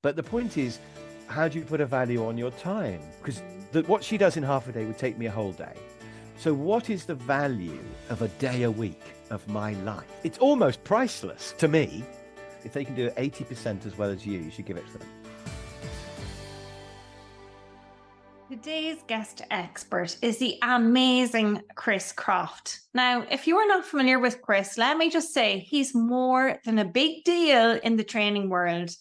But the point is, how do you put a value on your time? Because what she does in half a day would take me a whole day. So what is the value of a day a week of my life? It's almost priceless to me. If they can do it 80% as well as you should give it to them. Today's guest expert is the amazing Chris Croft. Now, if you are not familiar with Chris, let me just say he's more than a big deal in the training world.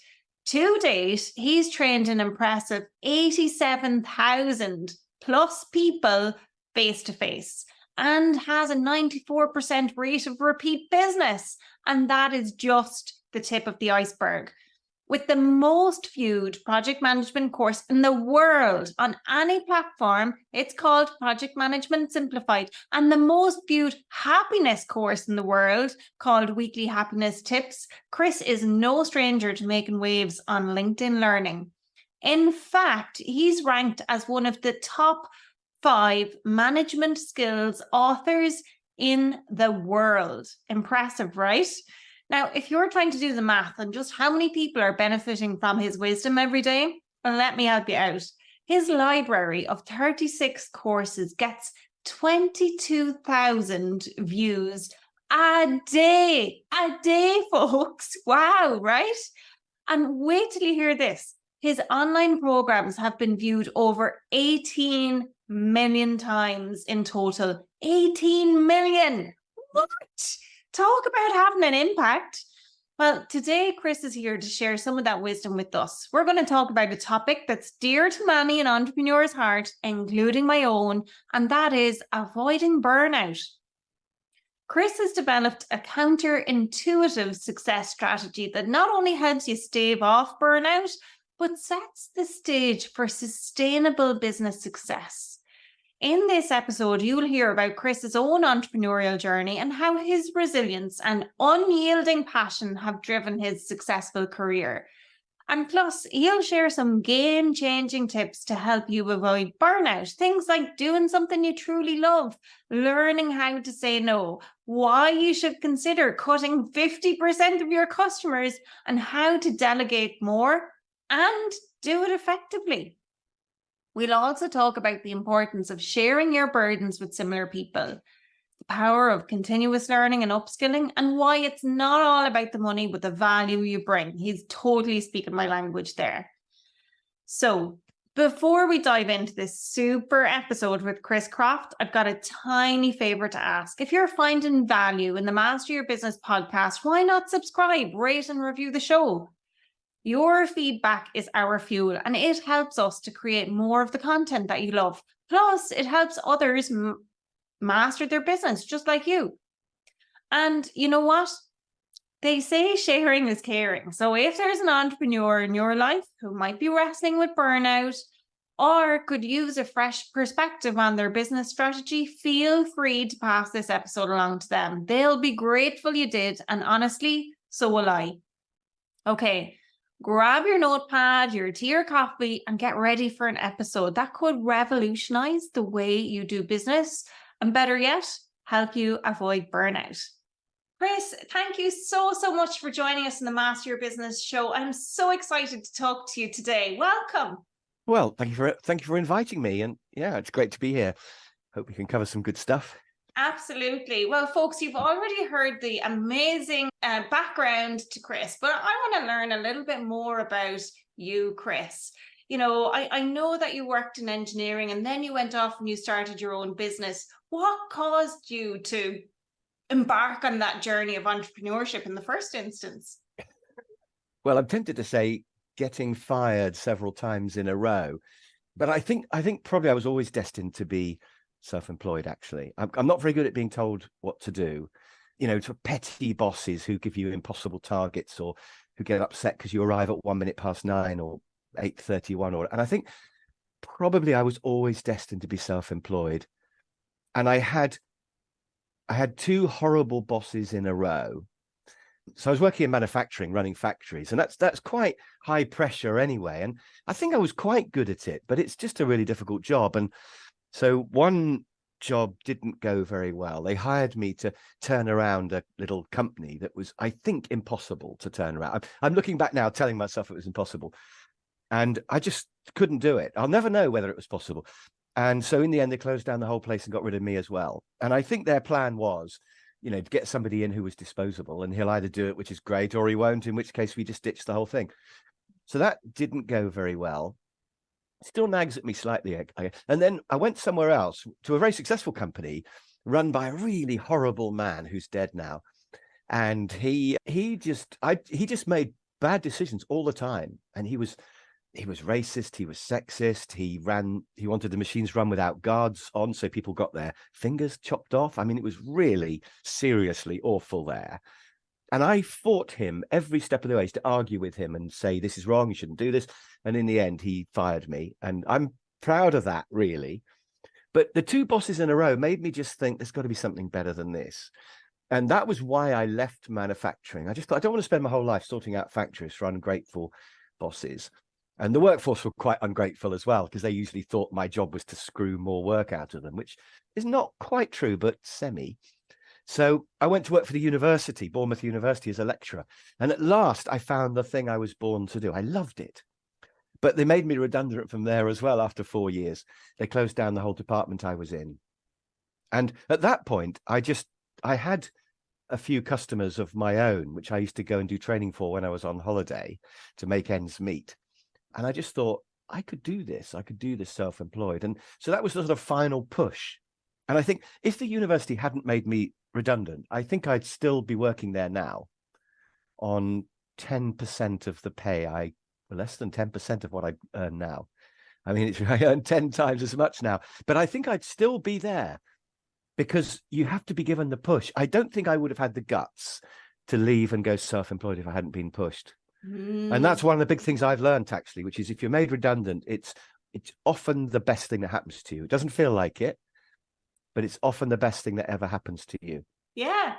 To date, he's trained an impressive 87,000 plus people face-to-face and has a 94% rate of repeat business. And that is just the tip of the iceberg. With the most viewed project management course in the world on any platform, it's called Project Management Simplified, and the most viewed happiness course in the world called Weekly Happiness Tips, Chris is no stranger to making waves on LinkedIn Learning. In fact, he's ranked as one of the top 5 management skills authors in the world. Impressive, right? Now, if you're trying to do the math on just how many people are benefiting from his wisdom every day, well, let me help you out. His library of 36 courses gets 22,000 views a day. A day, folks. Wow, right? And wait till you hear this. His online programs have been viewed over 18 million times in total. 18 million. What? Talk about having an impact. Well, today, Chris is here to share some of that wisdom with us. We're going to talk about a topic that's dear to many an entrepreneur's heart, including my own, and that is avoiding burnout. Chris has developed a counterintuitive success strategy that not only helps you stave off burnout, but sets the stage for sustainable business success. In this episode, you'll hear about Chris's own entrepreneurial journey and how his resilience and unyielding passion have driven his successful career. And plus, he'll share some game-changing tips to help you avoid burnout. Things like doing something you truly love, learning how to say no, why you should consider cutting 50% of your customers, and how to delegate more and do it effectively. We'll also talk about the importance of sharing your burdens with similar people, the power of continuous learning and upskilling, and why it's not all about the money, but the value you bring. He's totally speaking my language there. So before we dive into this super episode with Chris Croft, I've got a tiny favor to ask. If you're finding value in the Master Your Business podcast, why not subscribe, rate, and review the show? Your feedback is our fuel, and it helps us to create more of the content that you love. Plus, it helps others master their business, just like you. And you know what? They say sharing is caring. So if there's an entrepreneur in your life who might be wrestling with burnout or could use a fresh perspective on their business strategy, feel free to pass this episode along to them. They'll be grateful you did, and honestly, so will I. Okay. Grab your notepad, your tea or coffee, and get ready for an episode that could revolutionize the way you do business, and better yet, help you avoid burnout. Chris, thank you so much for joining us in the Master Your Business show. I'm so excited to talk to you today. Welcome. Well, thank you for inviting me. And yeah, it's great to be here. Hope we can cover some good stuff. Absolutely. Well, folks, you've already heard the amazing background to Chris, but I want to learn a little bit more about you, Chris. You know, I know that you worked in engineering and then you went off and you started your own business. What caused you to embark on that journey of entrepreneurship in the first instance? Well, I'm tempted to say getting fired several times in a row, but I think probably I was always destined to be self-employed. Actually, I'm not very good at being told what to do, to petty bosses who give you impossible targets or who get upset because you arrive at 9:01 or 8:31, and I think probably I was always destined to be self-employed. And I had 2 horrible bosses in a row. So I was working in manufacturing, running factories, and that's quite high pressure anyway, and I think I was quite good at it, but it's just a really difficult job. And so one job didn't go very well. They hired me to turn around a little company that was, I think, impossible to turn around. I'm looking back now, telling myself it was impossible. And I just couldn't do it. I'll never know whether it was possible. And so in the end, they closed down the whole place and got rid of me as well. And I think their plan was, to get somebody in who was disposable, and he'll either do it, which is great, or he won't, in which case we just ditch the whole thing. So that didn't go very well. Still nags at me slightly. And then I went somewhere else to a very successful company run by a really horrible man who's dead now. And he just made bad decisions all the time. And he was racist, he was sexist, he wanted the machines run without guards on, so people got their fingers chopped off. I mean, it was really seriously awful there. And I fought him every step of the way to argue with him and say, this is wrong, you shouldn't do this. And in the end, he fired me. And I'm proud of that, really. But the 2 bosses in a row made me just think there's got to be something better than this. And that was why I left manufacturing. I just thought, I don't want to spend my whole life sorting out factories for ungrateful bosses. And the workforce were quite ungrateful as well, because they usually thought my job was to screw more work out of them, which is not quite true, but semi. So I went to work for the university, Bournemouth University, as a lecturer. And at last I found the thing I was born to do. I loved it. But they made me redundant from there as well after 4 years. They closed down the whole department I was in. And at that point, I had a few customers of my own, which I used to go and do training for when I was on holiday to make ends meet. And I just thought, I could do this. I could do this self-employed. And so that was the sort of final push. And I think if the university hadn't made me redundant, I think I'd still be working there now on 10% of the pay. Less than 10% of what I earn now. I mean, I earn 10 times as much now, but I think I'd still be there because you have to be given the push. I don't think I would have had the guts to leave and go self-employed if I hadn't been pushed. And that's one of the big things I've learned, actually, which is if you're made redundant, it's often the best thing that happens to you. It doesn't feel like it, but it's often the best thing that ever happens to you. Yeah.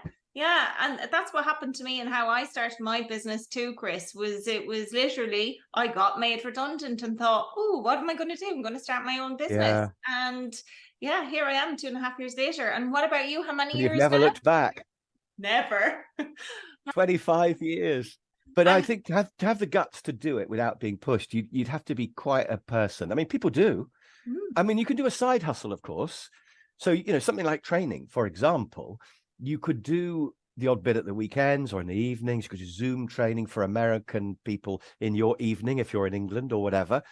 And that's what happened to me and how I started my business too, Chris, it was literally, I got made redundant and thought, oh, what am I going to do? I'm going to start my own business. Yeah. And yeah, here I am 2.5 years later. And what about you? How many And years you've never now? looked back. Never. 25 years. But I think to have the guts to do it without being pushed, you'd have to be quite a person. I mean, people do. I mean, you can do a side hustle, of course. So, something like training, for example, you could do the odd bit at the weekends or in the evenings. You could do Zoom training for American people in your evening, if you're in England or whatever.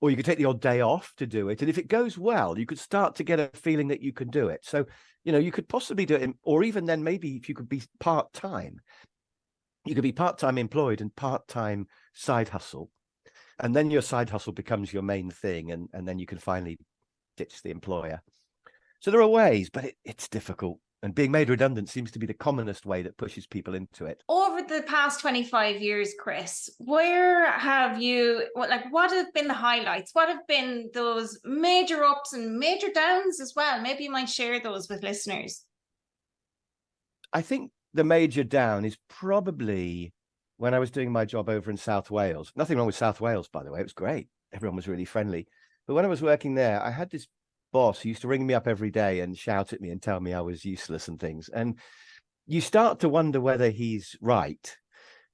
Or you could take the odd day off to do it. And if it goes well, you could start to get a feeling that you can do it. So, you could possibly do it, or even then maybe if you could be part-time. You could be part-time employed and part-time side hustle. And then your side hustle becomes your main thing. And then you can finally ditch the employer. So there are ways, but it's difficult. And being made redundant seems to be the commonest way that pushes people into it. Over the past 25 years, Chris, where have you, what have been the highlights? What have been those major ups and major downs as well? Maybe you might share those with listeners. I think the major down is probably when I was doing my job over in South Wales. Nothing wrong with South Wales, by the way. It was great. Everyone was really friendly. But when I was working there, I had this boss who used to ring me up every day and shout at me and tell me I was useless and things. And you start to wonder whether he's right,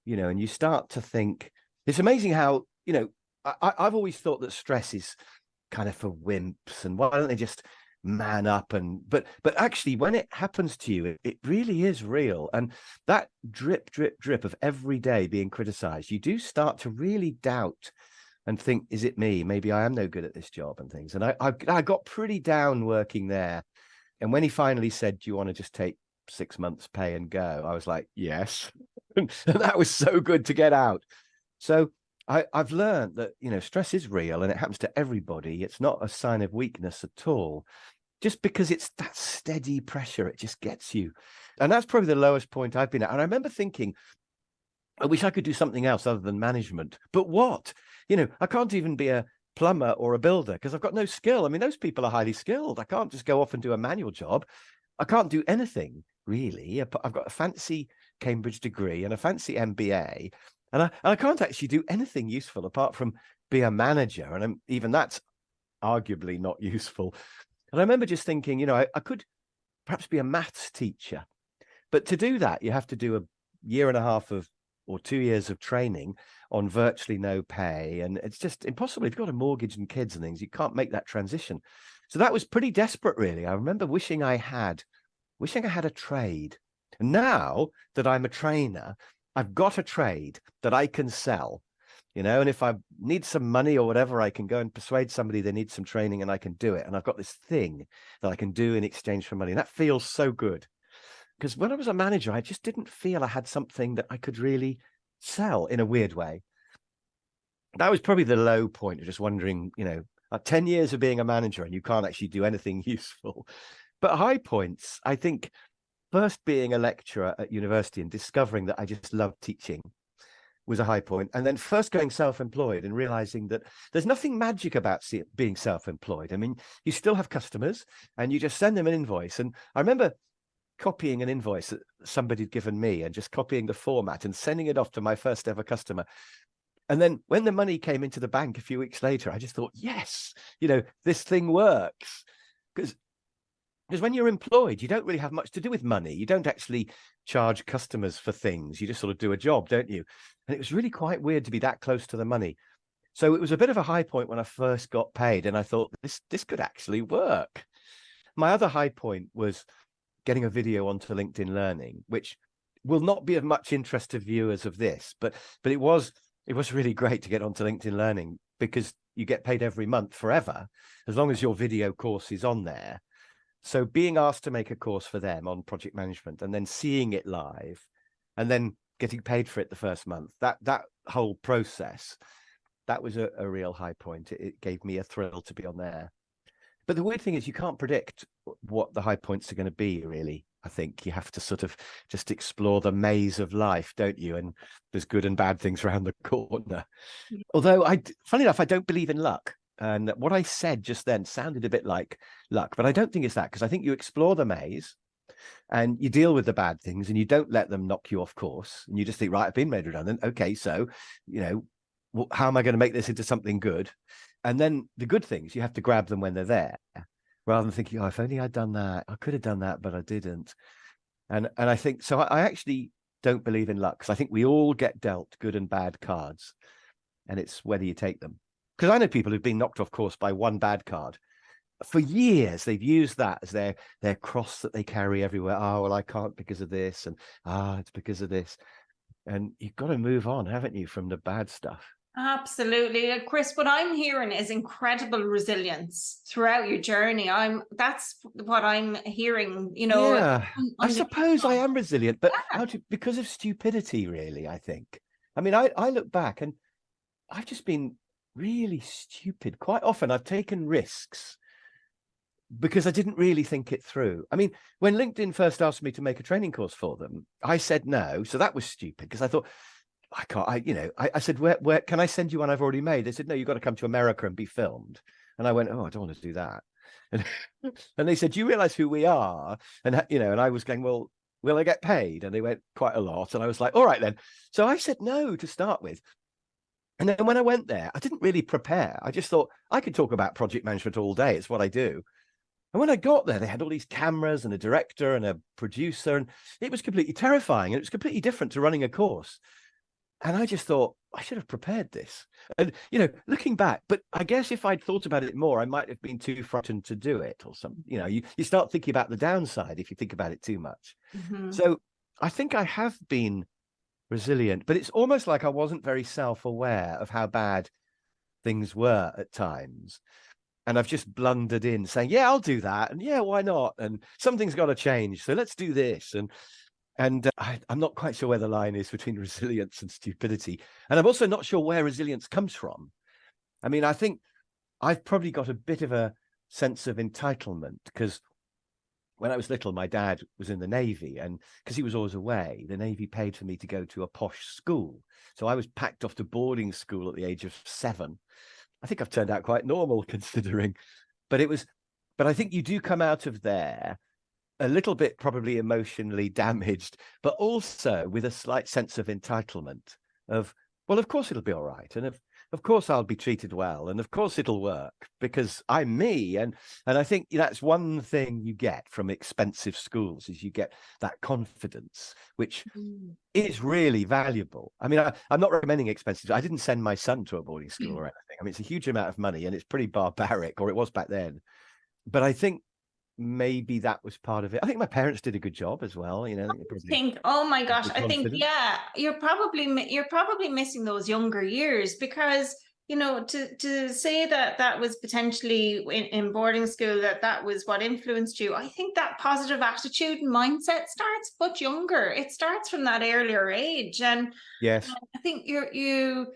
and you start to think, it's amazing how, I've always thought that stress is kind of for wimps and why don't they just man up but actually when it happens to you, it really is real. And that drip of every day being criticized, you do start to really doubt and think, is it me? Maybe I am no good at this job and things. And I got pretty down working there. And when he finally said, do you want to just take 6 months pay and go? I was like, yes. And that was so good to get out. So I've learned that, stress is real and it happens to everybody. It's not a sign of weakness at all. Just because it's that steady pressure, it just gets you. And that's probably the lowest point I've been at. And I remember thinking, I wish I could do something else other than management. But what? I can't even be a plumber or a builder because I've got no skill. I mean, those people are highly skilled. I can't just go off and do a manual job. I can't do anything, really. I've got a fancy Cambridge degree and a fancy MBA. And I can't actually do anything useful apart from be a manager. And even that's arguably not useful. And I remember just thinking, I could perhaps be a maths teacher, but to do that, you have to do a year and a half or 2 years of training on virtually no pay. And it's just impossible. If you've got a mortgage and kids and things, you can't make that transition. So that was pretty desperate, really. I remember wishing I had a trade. And now that I'm a trainer, I've got a trade that I can sell, and if I need some money or whatever, I can go and persuade somebody they need some training and I can do it. And I've got this thing that I can do in exchange for money. And that feels so good. Because when I was a manager, I just didn't feel I had something that I could really sell in a weird way. That was probably the low point of just wondering, 10 years of being a manager and you can't actually do anything useful. But high points, I think, first being a lecturer at university and discovering that I just loved teaching was a high point. And then first going self-employed and realizing that there's nothing magic about being self-employed. I mean, you still have customers and you just send them an invoice. And I remember copying an invoice that somebody had given me and just copying the format and sending it off to my first ever customer. And then when the money came into the bank a few weeks later, I just thought, yes, this thing works. Because when you're employed, you don't really have much to do with money. You don't actually charge customers for things. You just sort of do a job, don't you? And it was really quite weird to be that close to the money. So it was a bit of a high point when I first got paid. And I thought, this could actually work. My other high point was getting a video onto LinkedIn Learning, which will not be of much interest to viewers of this. But it was really great to get onto LinkedIn Learning because you get paid every month forever, as long as your video course is on there. So being asked to make a course for them on project management and then seeing it live and then getting paid for it the first month, that whole process, that was a real high point. It gave me a thrill to be on there. But the weird thing is you can't predict what the high points are going to be, really. I think you have to sort of just explore the maze of life, don't you? And there's good and bad things around the corner. Yeah. Although, funny enough, I don't believe in luck. And what I said just then sounded a bit like luck, but I don't think it's that, because I think you explore the maze and you deal with the bad things and you don't let them knock you off course. And you just think, right, I've been made redundant. Okay, so, how am I going to make this into something good? And then the good things, you have to grab them when they're there, rather than thinking, oh, if only I'd done that, I could have done that, but I didn't. And I think, so I actually don't believe in luck, because I think we all get dealt good and bad cards, and it's whether you take them. Because I know people who've been knocked off course by one bad card. For years, they've used that as their cross that they carry everywhere. Oh, well, I can't because of this, and it's because of this. And you've got to move on, haven't you, from the bad stuff? Absolutely. Chris, what I'm hearing is incredible resilience throughout your journey. That's what I'm hearing, Yeah, I suppose I am resilient, but because of stupidity, really, I think. I mean, I look back and I've just been really stupid. Quite often I've taken risks because I didn't really think it through. I mean, when LinkedIn first asked me to make a training course for them, I said no. So that was stupid, because I thought, I can't, I said, where can I send you one I've already made? They said, no, you've got to come to America and be filmed. And I went, oh, I don't want to do that. And they said, do you realize who we are? And, and I was going, well, will I get paid? And they went, quite a lot. And I was like, all right, then. So I said no to start with. And then when I went there, I didn't really prepare. I just thought I could talk about project management all day. It's what I do. And when I got there, they had all these cameras and a director and a producer, and it was completely terrifying. And it was completely different to running a course. And I just thought, I should have prepared this. And, looking back, but I guess if I'd thought about it more, I might have been too frightened to do it or something. You start thinking about the downside if you think about it too much. Mm-hmm. So I think I have been resilient, but it's almost like I wasn't very self-aware of how bad things were at times. And I've just blundered in saying, yeah, I'll do that. And yeah, why not? And something's got to change. So let's do this. And I'm not quite sure where the line is between resilience and stupidity. And I'm also not sure where resilience comes from. I mean, I think I've probably got a bit of a sense of entitlement, because when I was little, my dad was in the Navy, and because he was always away, the Navy paid for me to go to a posh school. So I was packed off to boarding school at the age of 7. I think I've turned out quite normal considering, but I think you do come out of there a little bit probably emotionally damaged, but also with a slight sense of entitlement of, well, of course it'll be all right. And of course I'll be treated well, and of course it'll work because I'm me. And I think that's one thing you get from expensive schools is you get that confidence, which is really valuable. I mean, I'm not recommending expensive. I didn't send my son to a boarding school or anything. I mean, it's a huge amount of money and it's pretty barbaric, or it was back then. But I think maybe that was part of it. I think my parents did a good job as well. You know, oh my gosh, I think, yeah, you're probably missing those younger years because, you know, to say that was potentially in boarding school, that was what influenced you. I think that positive attitude and mindset starts much younger. It starts from that earlier age. And yes, I think you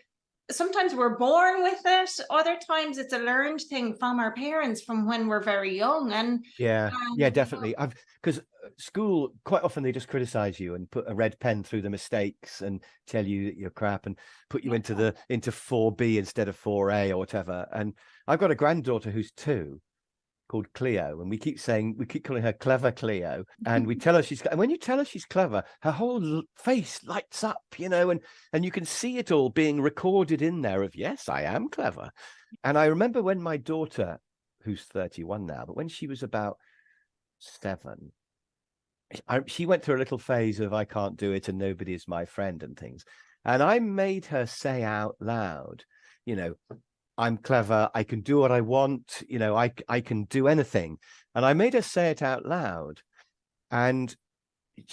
sometimes we're born with it. Other times it's a learned thing from our parents from when we're very young. And yeah, definitely. Because school, quite often they just criticize you and put a red pen through the mistakes and tell you that you're crap and put you into 4B instead of 4A or whatever. And I've got a granddaughter who's 2 called Cleo, and we keep calling her Clever Cleo, and we tell her and when you tell her she's clever, her whole face lights up, you know, and you can see it all being recorded in there of, yes, I am clever. And I remember when my daughter, who's 31 now, but when she was about 7, she went through a little phase of I can't do it and nobody is my friend and things, and I made her say out loud, you know, I'm clever, I can do what I want, you know, I can do anything. And I made her say it out loud. And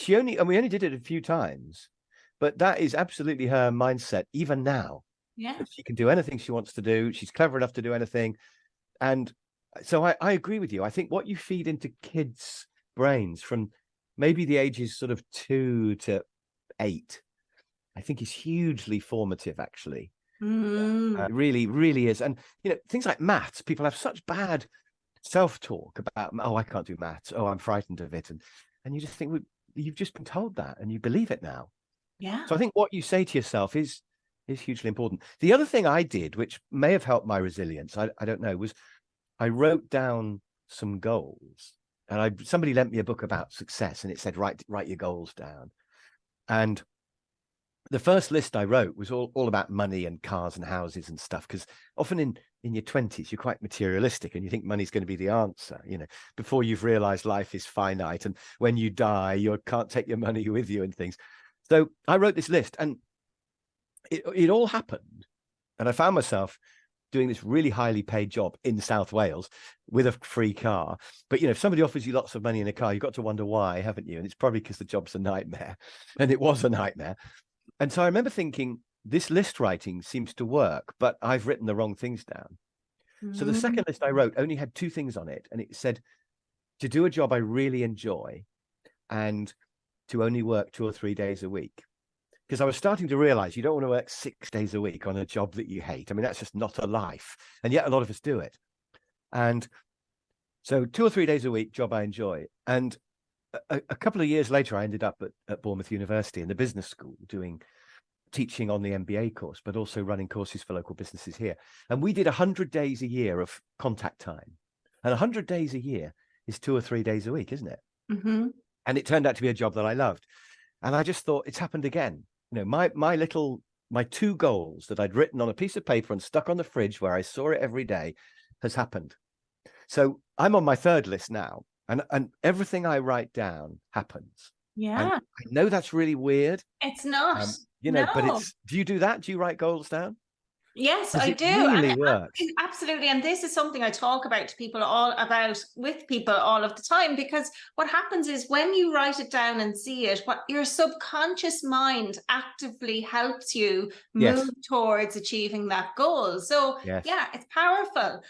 we only did it a few times, but that is absolutely her mindset, even now. Yeah. That she can do anything she wants to do. She's clever enough to do anything. And so I agree with you. I think what you feed into kids' brains from maybe the ages sort of 2 to 8, I think is hugely formative, actually. It really, really is. And, you know, things like maths, people have such bad self-talk about, oh, I can't do maths. Oh, I'm frightened of it. And you just think, well, you've just been told that and you believe it now. Yeah. So I think what you say to yourself is hugely important. The other thing I did, which may have helped my resilience, I don't know, was I wrote down some goals. And somebody lent me a book about success and it said, write your goals down. And the first list I wrote was all about money and cars and houses and stuff, because often in your 20s, you're quite materialistic and you think money's going to be the answer, you know, before you've realized life is finite. And when you die, you can't take your money with you and things. So I wrote this list and it all happened. And I found myself doing this really highly paid job in South Wales with a free car. But, you know, if somebody offers you lots of money in a car, you've got to wonder why, haven't you? And it's probably because the job's a nightmare. And it was a nightmare. And so I remember thinking, this list writing seems to work, but I've written the wrong things down. So the second list I wrote only had 2 things on it. And it said to do a job I really enjoy and to only work 2 or 3 days a week. Because I was starting to realize you don't want to work 6 days a week on a job that you hate. I mean, that's just not a life. And yet a lot of us do it. And so 2 or 3 days a week, job I enjoy. And a couple of years later, I ended up at Bournemouth University in the business school teaching on the MBA course, but also running courses for local businesses here. And we did 100 days a year of contact time. And 100 days a year is 2 or 3 days a week, isn't it? Mm-hmm. And it turned out to be a job that I loved. And I just thought, it's happened again. You know, my 2 goals that I'd written on a piece of paper and stuck on the fridge where I saw it every day has happened. So I'm on my 3rd list now. And everything I write down happens. Yeah. And I know that's really weird. It's not. You know, no. but do you do that? Do you write goals down? Yes, I do. Really works. Absolutely. And this is something I talk about to people all of the time, because what happens is when you write it down and see it, what your subconscious mind actively helps you move towards achieving that goal. So yeah, it's powerful.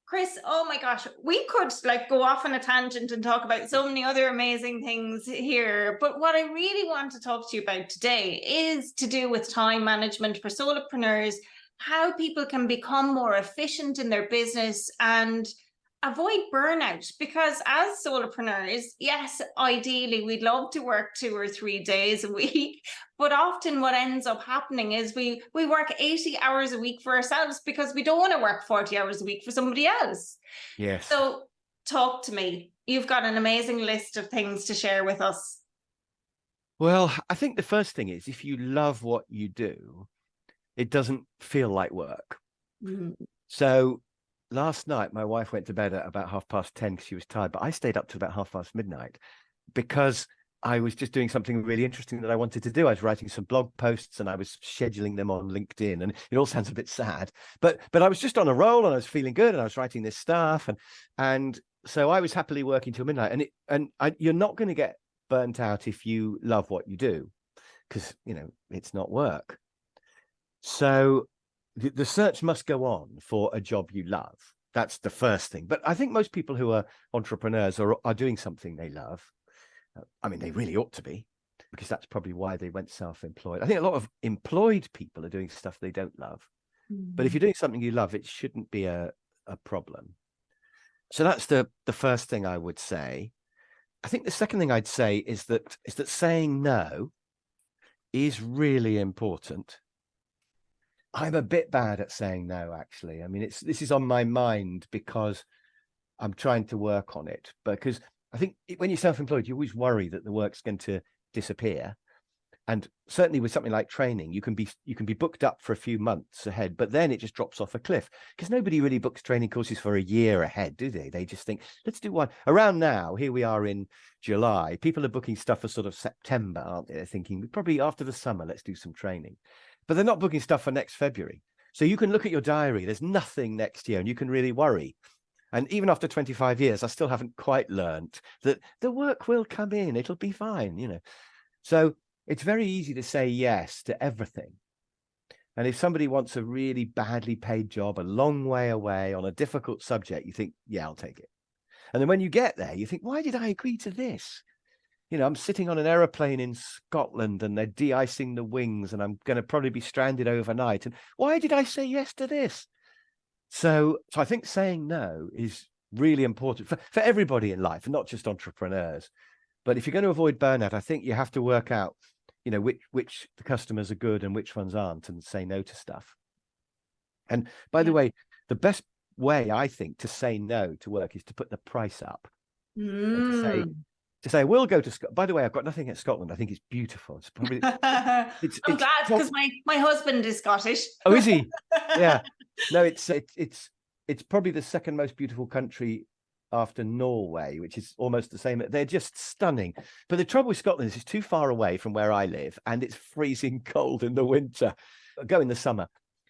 Chris, oh my gosh, we could go off on a tangent and talk about so many other amazing things here. But what I really want to talk to you about today is to do with time management for solopreneurs, how people can become more efficient in their business and avoid burnout. Because as solopreneurs, yes, ideally, we'd love to work 2 or 3 days a week. But often what ends up happening is we work 80 hours a week for ourselves because we don't want to work 40 hours a week for somebody else. Yes. So talk to me. You've got an amazing list of things to share with us. Well, I think the first thing is if you love what you do, it doesn't feel like work. Mm. So last night, my wife went to bed at about 10:30 because she was tired, but I stayed up to about midnight because I was just doing something really interesting that I wanted to do. I was writing some blog posts and I was scheduling them on LinkedIn, and it all sounds a bit sad, but I was just on a roll and I was feeling good and I was writing this stuff, and so I was happily working till midnight. You're not going to get burnt out if you love what you do, because it's not work. So the search must go on for a job you love. That's the first thing. But I think most people who are entrepreneurs are doing something they love. I mean, they really ought to be, because that's probably why they went self-employed. I think a lot of employed people are doing stuff they don't love. But if you're doing something you love, it shouldn't be a problem. So that's the first thing I would say. I think the second thing I'd say is that saying no is really important. I'm a bit bad at saying no, actually. I mean, this is on my mind because I'm trying to work on it. Because I think when you're self-employed, you always worry that the work's going to disappear. And certainly with something like training, you can be booked up for a few months ahead, but then it just drops off a cliff, because nobody really books training courses for a year ahead, do they? They just think, let's do one. Around now, here we are in July, people are booking stuff for sort of September, aren't they? They're thinking, probably after the summer, let's do some training. But they're not booking stuff for next February. So you can look at your diary, there's nothing next year, and you can really worry. And even after 25 years, I still haven't quite learned that the work will come in, it'll be fine, So it's very easy to say yes to everything. And if somebody wants a really badly paid job a long way away on a difficult subject, you think, yeah, I'll take it. And then when you get there, you think, why did I agree to this? I'm sitting on an aeroplane in Scotland and they're de-icing the wings and I'm going to probably be stranded overnight. And why did I say yes to this? So I think saying no is really important for everybody in life, and not just entrepreneurs. But if you're going to avoid burnout, I think you have to work out, which the customers are good and which ones aren't, and say no to stuff. And by the way, the best way, I think, to say no to work is to put the price up. And to say, we'll go to Scotland. By the way, I've got nothing against Scotland. I think it's beautiful. It's probably I'm glad, because my husband is Scottish. Oh, is he? Yeah. No, it's probably the second most beautiful country after Norway, which is almost the same. They're just stunning. But the trouble with Scotland is it's too far away from where I live, and it's freezing cold in the winter. I go in the summer.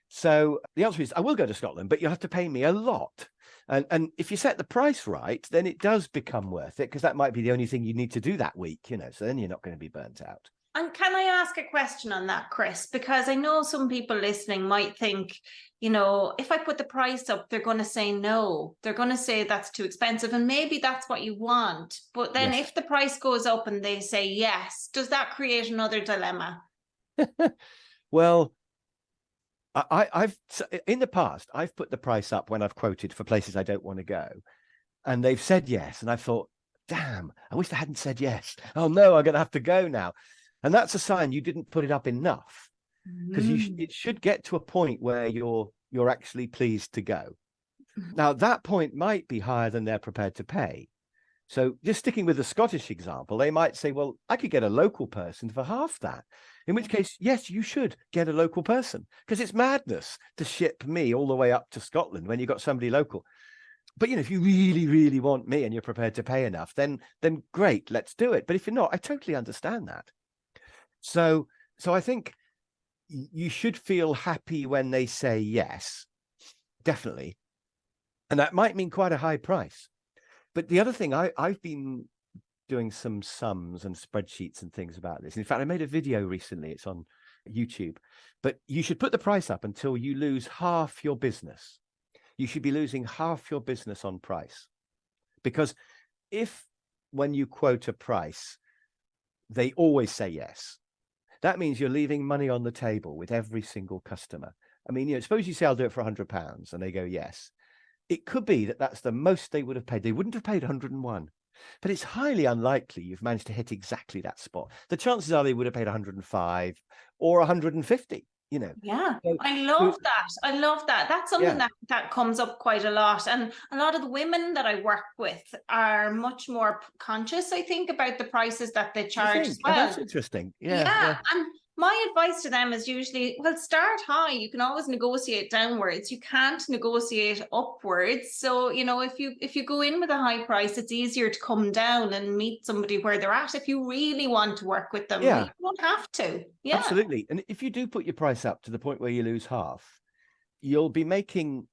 So the answer is I will go to Scotland, but you'll have to pay me a lot. And if you set the price right, then it does become worth it, because that might be the only thing you need to do that week, so then you're not going to be burnt out. And can I ask a question on that, Chris? Because I know some people listening might think, if I put the price up, they're going to say no. They're going to say that's too expensive. And maybe that's what you want. But then if the price goes up and they say yes, does that create another dilemma? Well, I've in the past, I've put the price up when I've quoted for places I don't want to go, and they've said yes. And I've thought, damn, I wish they hadn't said yes. Oh no, I'm going to have to go now. And that's a sign you didn't put it up enough, because it should get to a point where you're actually pleased to go. Now, that point might be higher than they're prepared to pay. So just sticking with the Scottish example, they might say, well, I could get a local person for half that. In which case, yes, you should get a local person, because it's madness to ship me all the way up to Scotland when you've got somebody local. But, if you really, really want me and you're prepared to pay enough, then great, let's do it. But if you're not, I totally understand that. So I think you should feel happy when they say yes, definitely. And that might mean quite a high price. But the other thing, I've been doing some sums and spreadsheets and things about this. In fact, I made a video recently. It's on YouTube. But you should put the price up until you lose half your business. You should be losing half your business on price. Because if, when you quote a price, they always say yes, that means you're leaving money on the table with every single customer. I mean, suppose you say, I'll do it for £100, and they go yes. It could be that that's the most they would have paid. They wouldn't have paid 101, but it's highly unlikely you've managed to hit exactly that spot. The chances are they would have paid 105 or 150. Yeah, so, I love that. That's something that comes up quite a lot. And a lot of the women that I work with are much more conscious, I think, about the prices that they charge as well. Oh, that's interesting. Yeah. And My advice to them is usually, well, start high. You can always negotiate downwards. You can't negotiate upwards. So, you know, if you go in with a high price, it's easier to come down and meet somebody where they're at. If you really want to work with them, Yeah, you don't have to. Yeah, absolutely. And if you do put your price up to the point where you lose half, you'll be making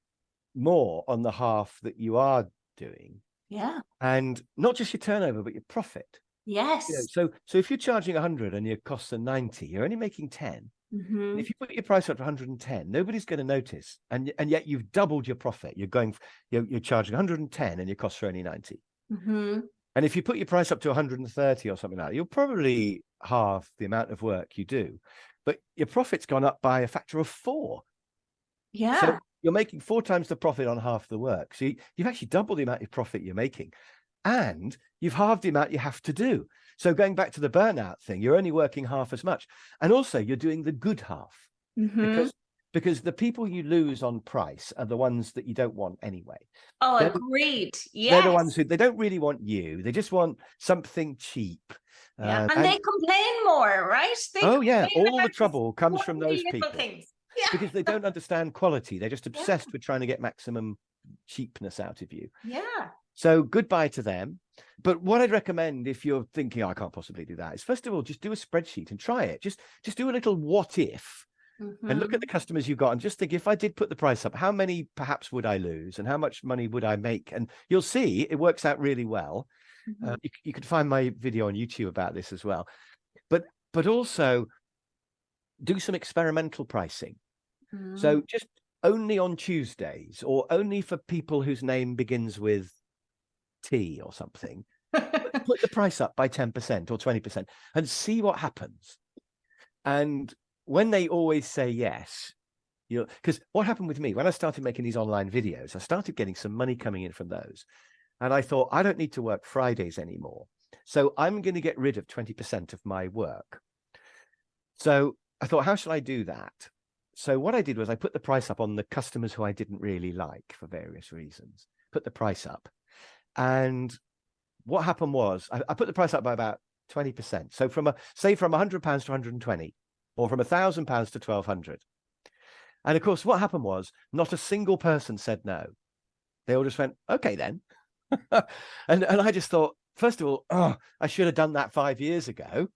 more on the half that you are doing. yeah, And not just your turnover, but your profit. yes. So if you're charging 100 and your costs are 90, you're only making 10. Mm-hmm. If you put your price up to 110, nobody's going to notice, and yet you've doubled your profit. You're charging 110 and your costs are only 90. Mm-hmm. And if you put your price up to 130 or something like that, you'll probably halve the amount of work you do, but your profit's gone up by a factor of 4. Yeah. So you're making 4 times the profit on half the work. So you've actually doubled the amount of profit you're making, and you've halved the amount you have to do. So going back to the burnout thing, you're only working half as much. And also you're doing the good half, because the people you lose on price are the ones that you don't want anyway. Oh, agreed. Yes. They're the ones who, they don't really want you. They just want something cheap. Yeah. And they complain more, right? All the trouble comes from those people. Yeah. Because they don't understand quality. They're just obsessed with trying to get maximum cheapness out of you. Yeah. So goodbye to them. But what I'd recommend, if you're thinking, I can't possibly do that, is first of all, just do a spreadsheet and try it. Just do a little what if, and look at the customers you've got and just think, if I did put the price up, how many perhaps would I lose and how much money would I make? And you'll see it works out really well. You could find my video on YouTube about this as well. But also do some experimental pricing. So just only on Tuesdays, or only for people whose name begins with T or something, put the price up by 10% or 20% and see what happens. And when they always say yes, because what happened with me when I started making these online videos, I started getting some money coming in from those. And I thought, I don't need to work Fridays anymore. So I'm going to get rid of 20% of my work. So I thought, how shall I do that? So what I did was I put the price up on the customers who I didn't really like for various reasons, put the price up. And what happened was I put the price up by about 20%. So from £100 to 120, or from £1,000 to 1,200. And of course, what happened was not a single person said no. They all just went, okay, then. and I just thought, first of all, I should have done that 5 years ago.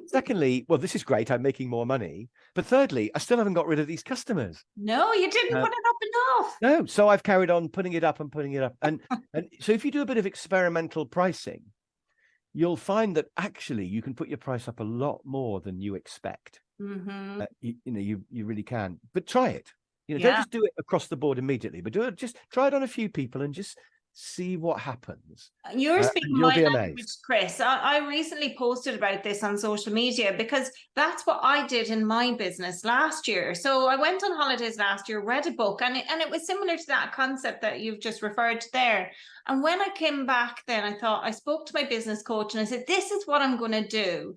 Secondly, well, this is great. I'm making more money. But thirdly, I still haven't got rid of these customers. No, you didn't put it up enough. No. So I've carried on putting it up and putting it up. And so if you do a bit of experimental pricing, you'll find that actually you can put your price up a lot more than you expect. You really can. But try it. Don't just do it across the board immediately, but just try it on a few people and just see what happens. You're speaking my language, Chris. I recently posted about this on social media because that's what I did in my business last year. So I went on holidays last year, read a book, and it was similar to that concept that you've just referred to there. And when I came back then, I spoke to my business coach and I said, this is what I'm going to do.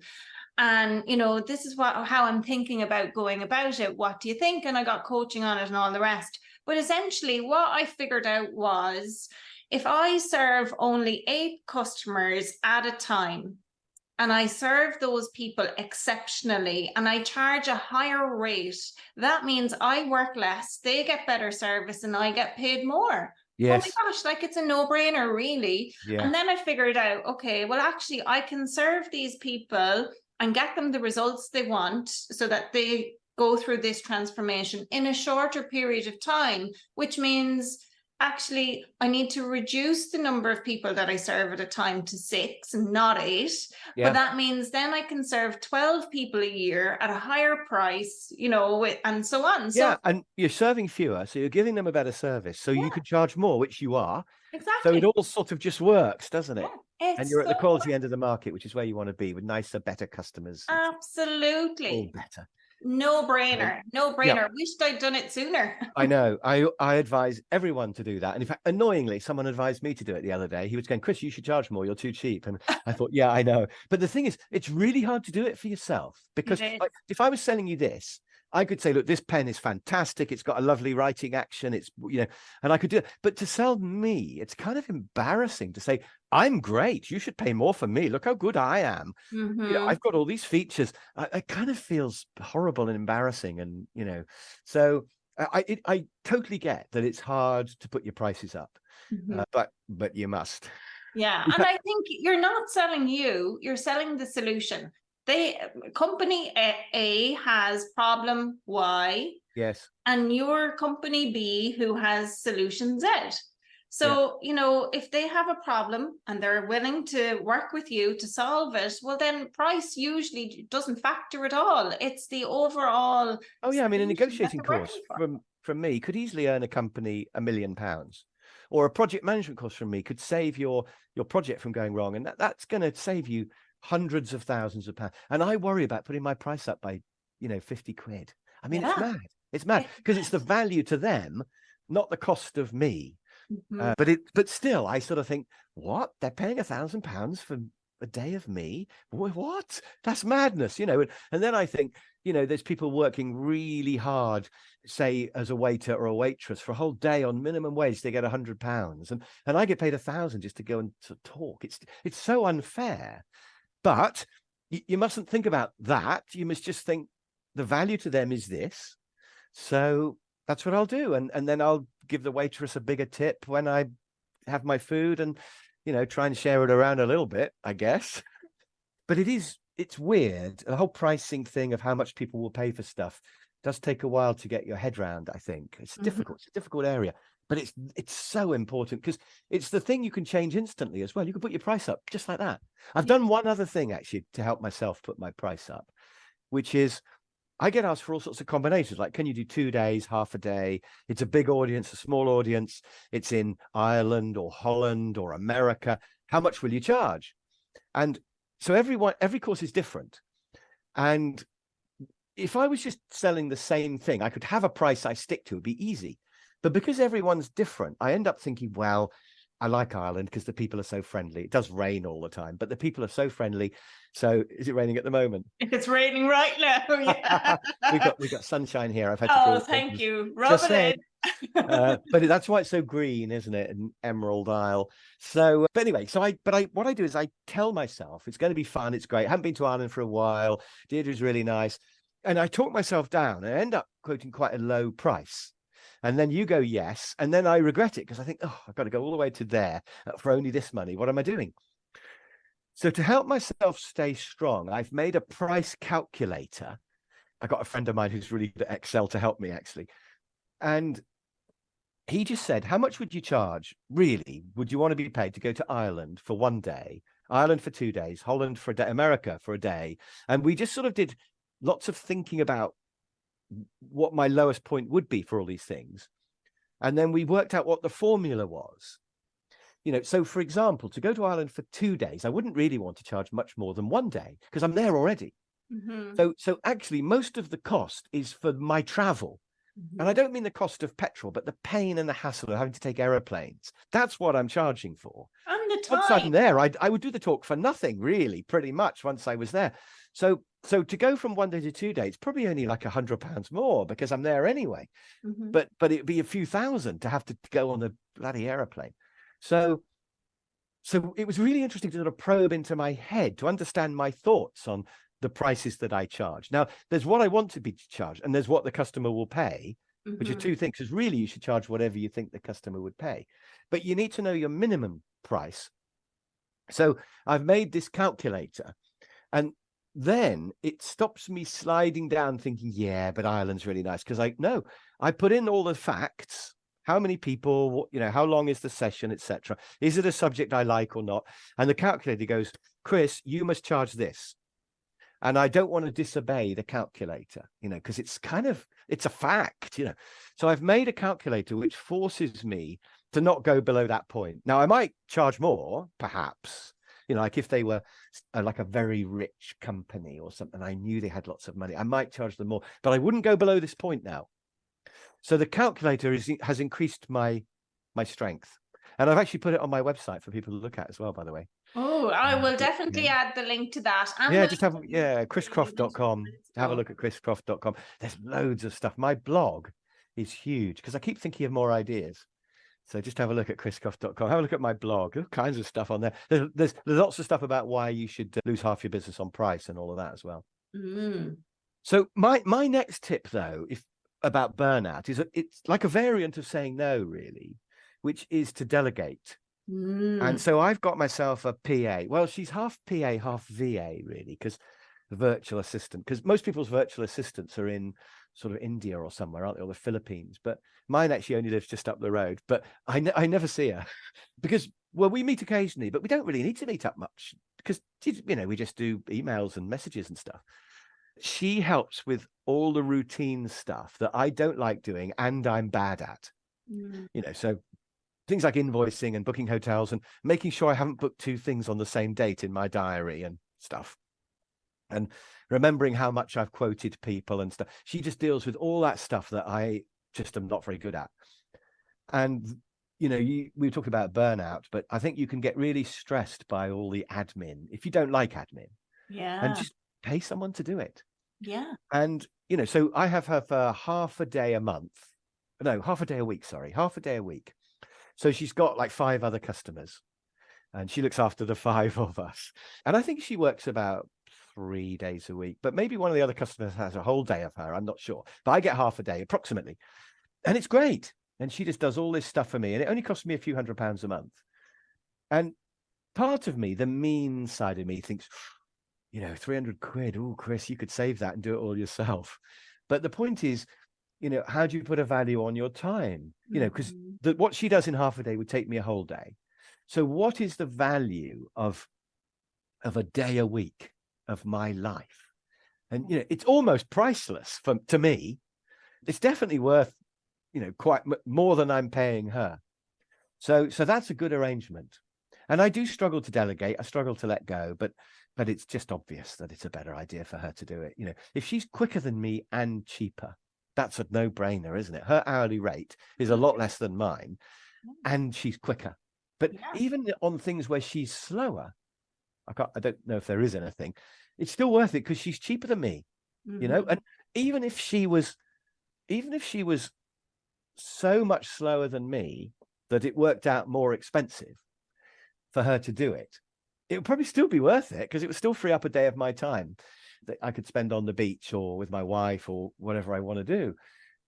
And, this is how I'm thinking about going about it. What do you think? And I got coaching on it and all the rest. But essentially what I figured out was, if I serve only 8 customers at a time, and I serve those people exceptionally, and I charge a higher rate, that means I work less, they get better service, and I get paid more. Yes. Oh my gosh, it's a no-brainer, really. Yeah. And then I figured out, okay, well, actually, I can serve these people and get them the results they want so that they go through this transformation in a shorter period of time, which means actually I need to reduce the number of people that I serve at a time to 6 and not 8. Yeah. But that means then I can serve 12 people a year at a higher price, and so on. Yeah, and you're serving fewer, so you're giving them a better service. So you could charge more, which you are. Exactly. So it all sort of just works, doesn't it? Yeah, and you're at the quality end of the market, which is where you want to be, with nicer, better customers. Absolutely. All better. No-brainer. Yeah. Wished I'd done it sooner. I know. I advise everyone to do that. And in fact, annoyingly, someone advised me to do it the other day. He was going, Chris, you should charge more. You're too cheap. And I thought, yeah, I know. But the thing is, it's really hard to do it for yourself, because if I was selling you this I could say, look, this pen is fantastic. It's got a lovely writing action. It's, and I could do it. But to sell me, it's kind of embarrassing to say, I'm great. You should pay more for me. Look how good I am. I've got all these features. It kind of feels horrible and embarrassing. And, so I totally get that it's hard to put your prices up, but you must. Yeah. And I think you're not selling you're selling the solution. Company A has problem Y. Yes. And your company B who has solution Z. So, if they have a problem and they're willing to work with you to solve it, well, then price usually doesn't factor at all. It's the overall. Oh, yeah. I mean, a negotiating course from me could easily earn a company £1 million, or a project management course from me could save your project from going wrong. And that's going to save you hundreds of thousands of pounds. And I worry about putting my price up by, 50 quid. I mean, it's mad. It's mad because it's the value to them, not the cost of me. But still, I sort of think, what? They're paying £1,000 for a day of me? What? That's madness, And then I think, there's people working really hard, say as a waiter or a waitress for a whole day on minimum wage. They get £100, and I get paid £1,000 just to go and to talk. It's so unfair. But you mustn't think about that. You must just think the value to them is this. So that's what I'll do. And then I'll give the waitress a bigger tip when I have my food and, try and share it around a little bit, I guess. But it's weird. The whole pricing thing of how much people will pay for stuff does take a while to get your head around, I think. It's difficult. It's a difficult area. But it's so important because it's the thing you can change instantly as well. You can put your price up just like that. I've done one other thing, actually, to help myself put my price up, which is I get asked for all sorts of combinations. Like, can you do 2 days, half a day? It's a big audience, a small audience. It's in Ireland or Holland or America. How much will you charge? And so every course is different. And if I was just selling the same thing, I could have a price I stick to. It'd be easy. But because everyone's different, I end up thinking, well, I like Ireland because the people are so friendly. It does rain all the time, but the people are so friendly. So is it raining at the moment? It's raining right now. Yeah. we've got sunshine here. I've had to thank you. Rub it in. But that's why it's so green, isn't it? And Emerald Isle. So, but anyway, what I do is I tell myself it's going to be fun. It's great. I haven't been to Ireland for a while. Deirdre's really nice. And I talk myself down and I end up quoting quite a low price. And then you go, yes. And then I regret it because I think, I've got to go all the way to there for only this money. What am I doing? So to help myself stay strong, I've made a price calculator. I got a friend of mine who's really good at Excel to help me, actually. And he just said, how much would you charge? Really, would you want to be paid to go to Ireland for 1 day, Ireland for 2 days, Holland for a day, America for a day? And we just sort of did lots of thinking about what my lowest point would be for all these things. And then we worked out what the formula was. So for example, to go to Ireland for 2 days, I wouldn't really want to charge much more than 1 day because I'm there already. So actually most of the cost is for my travel. And I don't mean the cost of petrol, but the pain and the hassle of having to take aeroplanes. That's what I'm charging for. And the time. Once I'm there, I would do the talk for nothing, really, pretty much once I was there. So to go from 1 day to 2 days, probably only like £100 more because I'm there anyway. But it'd be a few thousand to have to go on the bloody aeroplane. So it was really interesting to sort of probe into my head to understand my thoughts on the prices that I charge. Now, there's what I want to be charged, and there's what the customer will pay, which are two things. Because really, you should charge whatever you think the customer would pay. But you need to know your minimum price. So I've made this calculator, and then it stops me sliding down thinking, yeah, but Ireland's really nice. Because I put in all the facts. How many people, how long is the session, etc. Is it a subject I like or not? And the calculator goes, Chris, you must charge this. And I don't want to disobey the calculator, because it's a fact, So I've made a calculator which forces me to not go below that point. Now, I might charge more, perhaps, like if they were like a very rich company or something, I knew they had lots of money, I might charge them more, but I wouldn't go below this point now. So the calculator has increased my strength. And I've actually put it on my website for people to look at as well, by the way. Oh, I will But, definitely add the link to that. And yeah, the just link have, to yeah, where you mentioned a few chriscroft.com. minutes Have a ago. look at chriscroft.com. There's loads of stuff. My blog is huge because I keep thinking of more ideas. So just have a look at chriscroft.com. Have a look at my blog. All kinds of stuff on there. There's lots of stuff about why you should lose half your business on price and all of that as well. Mm. So my next tip, though, if about burnout, is that it's like a variant of saying no, really, which is to delegate. And Mm. so I've got myself a PA. Well, she's half PA, half VA, really, because the virtual assistant, because most people's virtual assistants are in sort of India or somewhere, aren't they, or the Philippines? But mine actually only lives just up the road. But I never see her because, well, we meet occasionally, but we don't really need to meet up much because, we just do emails and messages and stuff. She helps with all the routine stuff that I don't like doing and I'm bad at. Mm. So things like invoicing and booking hotels and making sure I haven't booked two things on the same date in my diary and stuff. And remembering how much I've quoted people and stuff. She just deals with all that stuff that I just am not very good at. And, we talked about burnout, but I think you can get really stressed by all the admin if you don't like admin. Yeah. And just pay someone to do it. Yeah. And, so I have her for half a day a week. So she's got like 5 other customers and she looks after the 5 of us. And I think she works about 3 days a week, but maybe one of the other customers has a whole day of her. I'm not sure, but I get half a day approximately. And it's great. And she just does all this stuff for me. And it only costs me a few £100s a month. And part of me, the mean side of me thinks, 300 quid. Oh, Chris, you could save that and do it all yourself. But the point is, how do you put a value on your time? Because what she does in half a day would take me a whole day. So what is the value of a day a week of my life? And, it's almost priceless to me. It's definitely worth, quite more than I'm paying her. So that's a good arrangement. And I do struggle to delegate. I struggle to let go, but it's just obvious that it's a better idea for her to do it. If she's quicker than me and cheaper, that's a no-brainer, isn't it? Her hourly rate is a lot less than mine, and she's quicker. But even on things where she's slower, I don't know if there is anything. It's still worth it because she's cheaper than me, And even if she was so much slower than me that it worked out more expensive for her to do it, it would probably still be worth it because it would still free up a day of my time that I could spend on the beach or with my wife or whatever I want to do.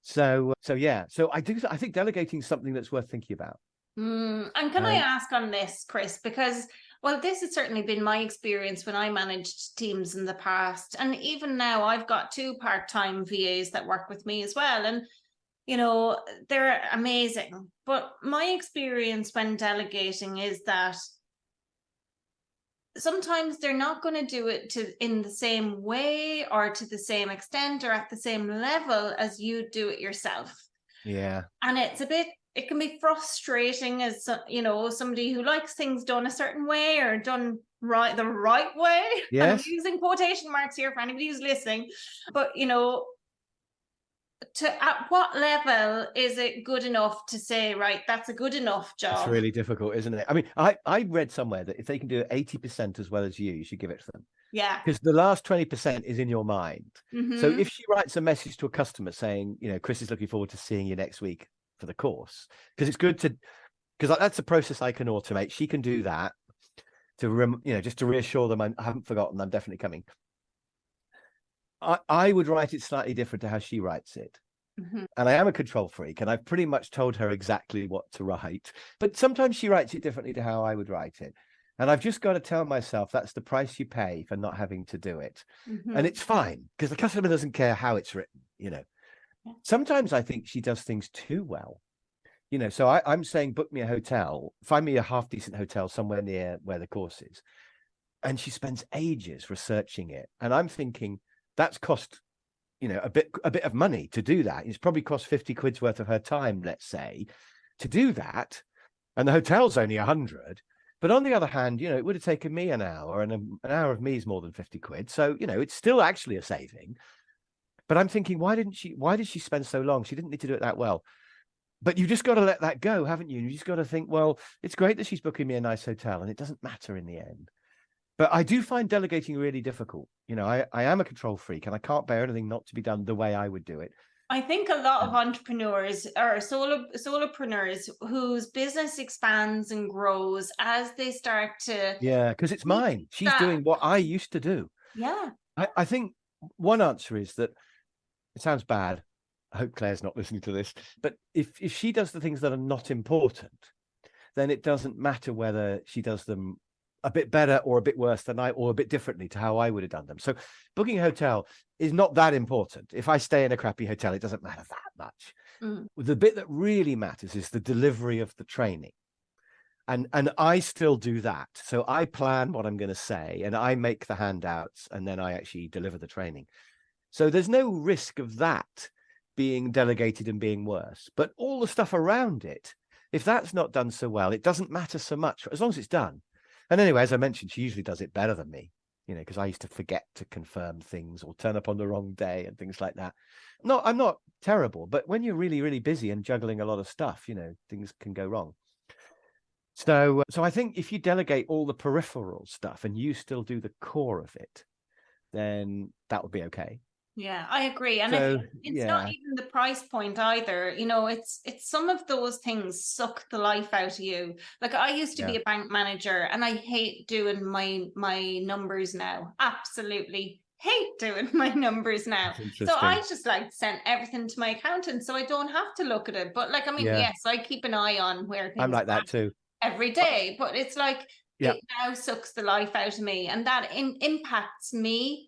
So I think delegating is something that's worth thinking about. And can I ask on this, Chris, because, well, this has certainly been my experience when I managed teams in the past. And even now I've got 2 part-time VAs that work with me as well. And, they're amazing. But my experience when delegating is that sometimes they're not going to do it in the same way or to the same extent or at the same level as you do it yourself. Yeah. And it can be frustrating as, somebody who likes things done a certain way or done the right way. Yes. And I'm using quotation marks here for anybody who's listening. But, at what level is it good enough to say, right, that's a good enough job? It's really difficult, isn't it? I mean, I read somewhere that if they can do 80% as well as you should give it to them. Yeah. Because the last 20% is in your mind. So if she writes a message to a customer saying, Chris is looking forward to seeing you next week for the course, because it's good because that's a process I can automate. She can do that to, just to reassure them I haven't forgotten, I'm definitely coming. I would write it slightly different to how she writes it. And I am a control freak, and I've pretty much told her exactly what to write. But sometimes she writes it differently to how I would write it. And I've just got to tell myself that's the price you pay for not having to do it. And it's fine, because the customer doesn't care how it's written, Sometimes I think she does things too well. So I'm saying, book me a hotel, find me a half decent hotel somewhere near where the course is. And she spends ages researching it. And I'm thinking, that's cost, a bit of money to do that. It's probably cost 50 quid's worth of her time, let's say, to do that. And the hotel's only 100. But on the other hand, it would have taken me an hour, and an hour of me is more than 50 quid. So, it's still actually a saving. But I'm thinking, why did she spend so long? She didn't need to do it that well. but you just got to let that go, haven't you? You just got to think, well, it's great that she's booking me a nice hotel and it doesn't matter in the end. But I do find delegating really difficult. I am a control freak and I can't bear anything not to be done the way I would do it. I think a lot of entrepreneurs or solopreneurs whose business expands and grows as they start to. Yeah, because it's mine. She's doing what I used to do. Yeah. I think one answer is that it sounds bad. I hope Claire's not listening to this. But if she does the things that are not important, then it doesn't matter whether she does them a bit better or a bit worse than or a bit differently to how I would have done them. So booking a hotel is not that important. If I stay in a crappy hotel, it doesn't matter that much. The bit that really matters is the delivery of the training. And I still do that. So I plan what I'm going to say and I make the handouts and then I actually deliver the training. So there's no risk of that being delegated and being worse. But all the stuff around it, if that's not done so well, it doesn't matter so much as long as it's done. And anyway, as I mentioned, she usually does it better than me, because I used to forget to confirm things or turn up on the wrong day and things like that. No, I'm not terrible, but when you're really, really busy and juggling a lot of stuff, things can go wrong. So I think if you delegate all the peripheral stuff and you still do the core of it, then that would be okay. Yeah, I agree. And I think it's not even the price point either. It's some of those things suck the life out of you. Like I used to be a bank manager and I hate doing my numbers now. Absolutely hate doing my numbers now. So I just sent everything to my accountant so I don't have to look at it. But yes, I keep an eye on where things I'm like that too. Every day. But it's it now sucks the life out of me. And that impacts me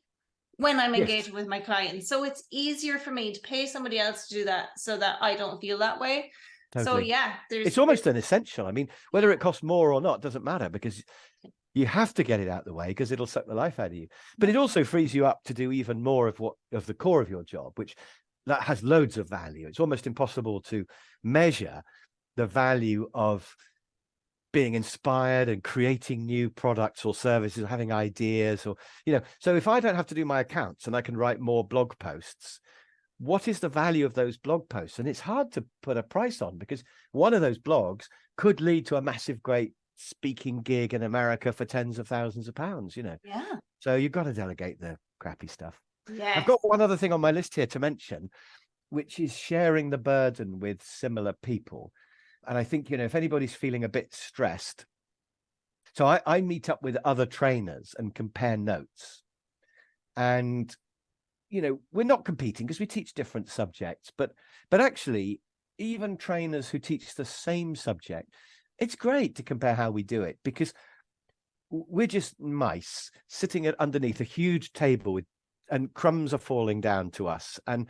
when I'm engaging with my clients. So it's easier for me to pay somebody else to do that so that I don't feel that way. Totally. So it's almost an essential. I mean, whether it costs more or not doesn't matter because you have to get it out of the way because it'll suck the life out of you. But it also frees you up to do even more of the core of your job, which that has loads of value. It's almost impossible to measure the value of being inspired and creating new products or services, or having ideas, or so if I don't have to do my accounts and I can write more blog posts, what is the value of those blog posts? And it's hard to put a price on because one of those blogs could lead to a massive, great speaking gig in America for tens of thousands of pounds. So you've got to delegate the crappy stuff. I've got one other thing on my list here to mention, which is sharing the burden with similar people. And I think, if anybody's feeling a bit stressed, so I meet up with other trainers and compare notes. And, we're not competing because we teach different subjects, but actually, even trainers who teach the same subject, it's great to compare how we do it because we're just mice sitting underneath a huge table and crumbs are falling down to us. And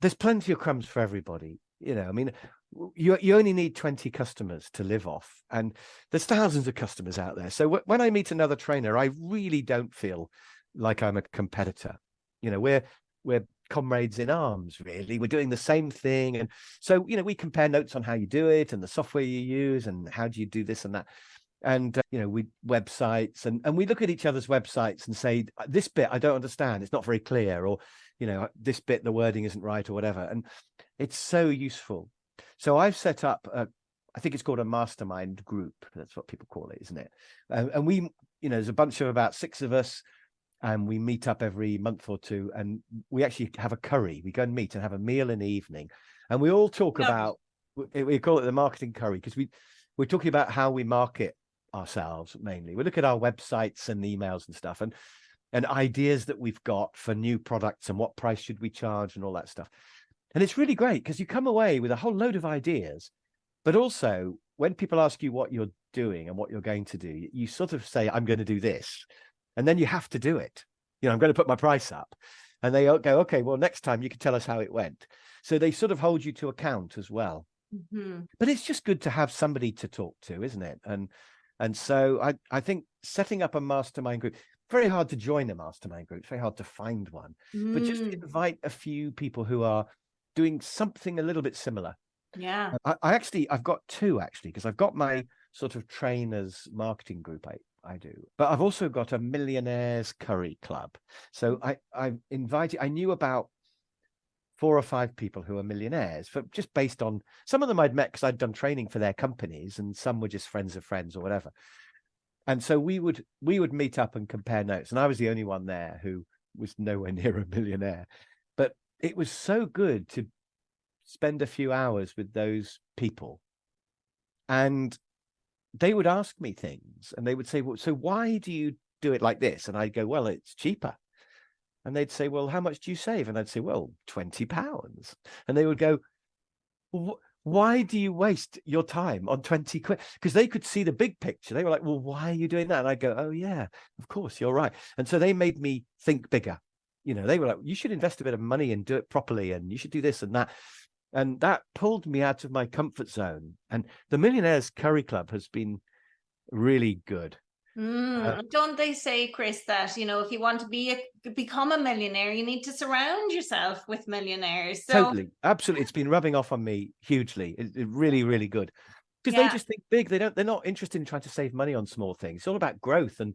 there's plenty of crumbs for everybody. You only need 20 customers to live off, and there's thousands of customers out there. So when I meet another trainer, I really don't feel like I'm a competitor. We're comrades in arms, really. We're doing the same thing. And so, we compare notes on how you do it and the software you use and how do you do this and that. And, we websites and we look at each other's websites and say, this bit, I don't understand. It's not very clear. Or, this bit, the wording isn't right or whatever. And it's so useful. So I've set up, I think it's called a mastermind group. That's what people call it, isn't it? And we, there's a bunch of about 6 of us, and we meet up every month or two, and we actually have a curry. We go and meet and have a meal in the evening, and we all talk about. We call it the marketing curry because we're talking about how we market ourselves mainly. We look at our websites and emails and stuff, and ideas that we've got for new products and what price should we charge and all that stuff. And it's really great because you come away with a whole load of ideas, but also when people ask you what you're doing and what you're going to do, you sort of say, I'm going to do this. And then you have to do it. I'm going to put my price up. And they go, okay, well, next time you can tell us how it went. So they sort of hold you to account as well. Mm-hmm. But it's just good to have somebody to talk to, isn't it? And so I think setting up a mastermind group, very hard to join a mastermind group. It's very hard to find one. But just invite a few people who are doing something a little bit similar. Yeah. I've got 2 actually, because I've got my sort of trainers marketing group I do, but I've also got a millionaires curry club. So I invited, I knew about 4 or 5 people who are millionaires, for just based on some of them I'd met because I'd done training for their companies, and some were just friends of friends or whatever. And so we would meet up and compare notes. And I was the only one there who was nowhere near a millionaire. But it was so good to spend a few hours with those people. And they would ask me things, and they would say, well, so why do you do it like this? And I'd go, well, it's cheaper. And they'd say, well, how much do you save? And I'd say, well, £20. And they would go, well, why do you waste your time on 20 quid? Because they could see the big picture. They were like, well, why are you doing that? And I go, oh, yeah, of course, you're right. And so they made me think bigger. You know, they were like, you should invest a bit of money and do it properly, and you should do this and that. And that pulled me out of my comfort zone. And the Millionaires Curry Club has been really good. Don't they say, Chris, that, you know, if you want to become a millionaire, you need to surround yourself with millionaires? So, totally, absolutely, it's been rubbing off on me hugely. It's really, really good, because they just think big. They're not interested in trying to save money on small things. It's all about growth and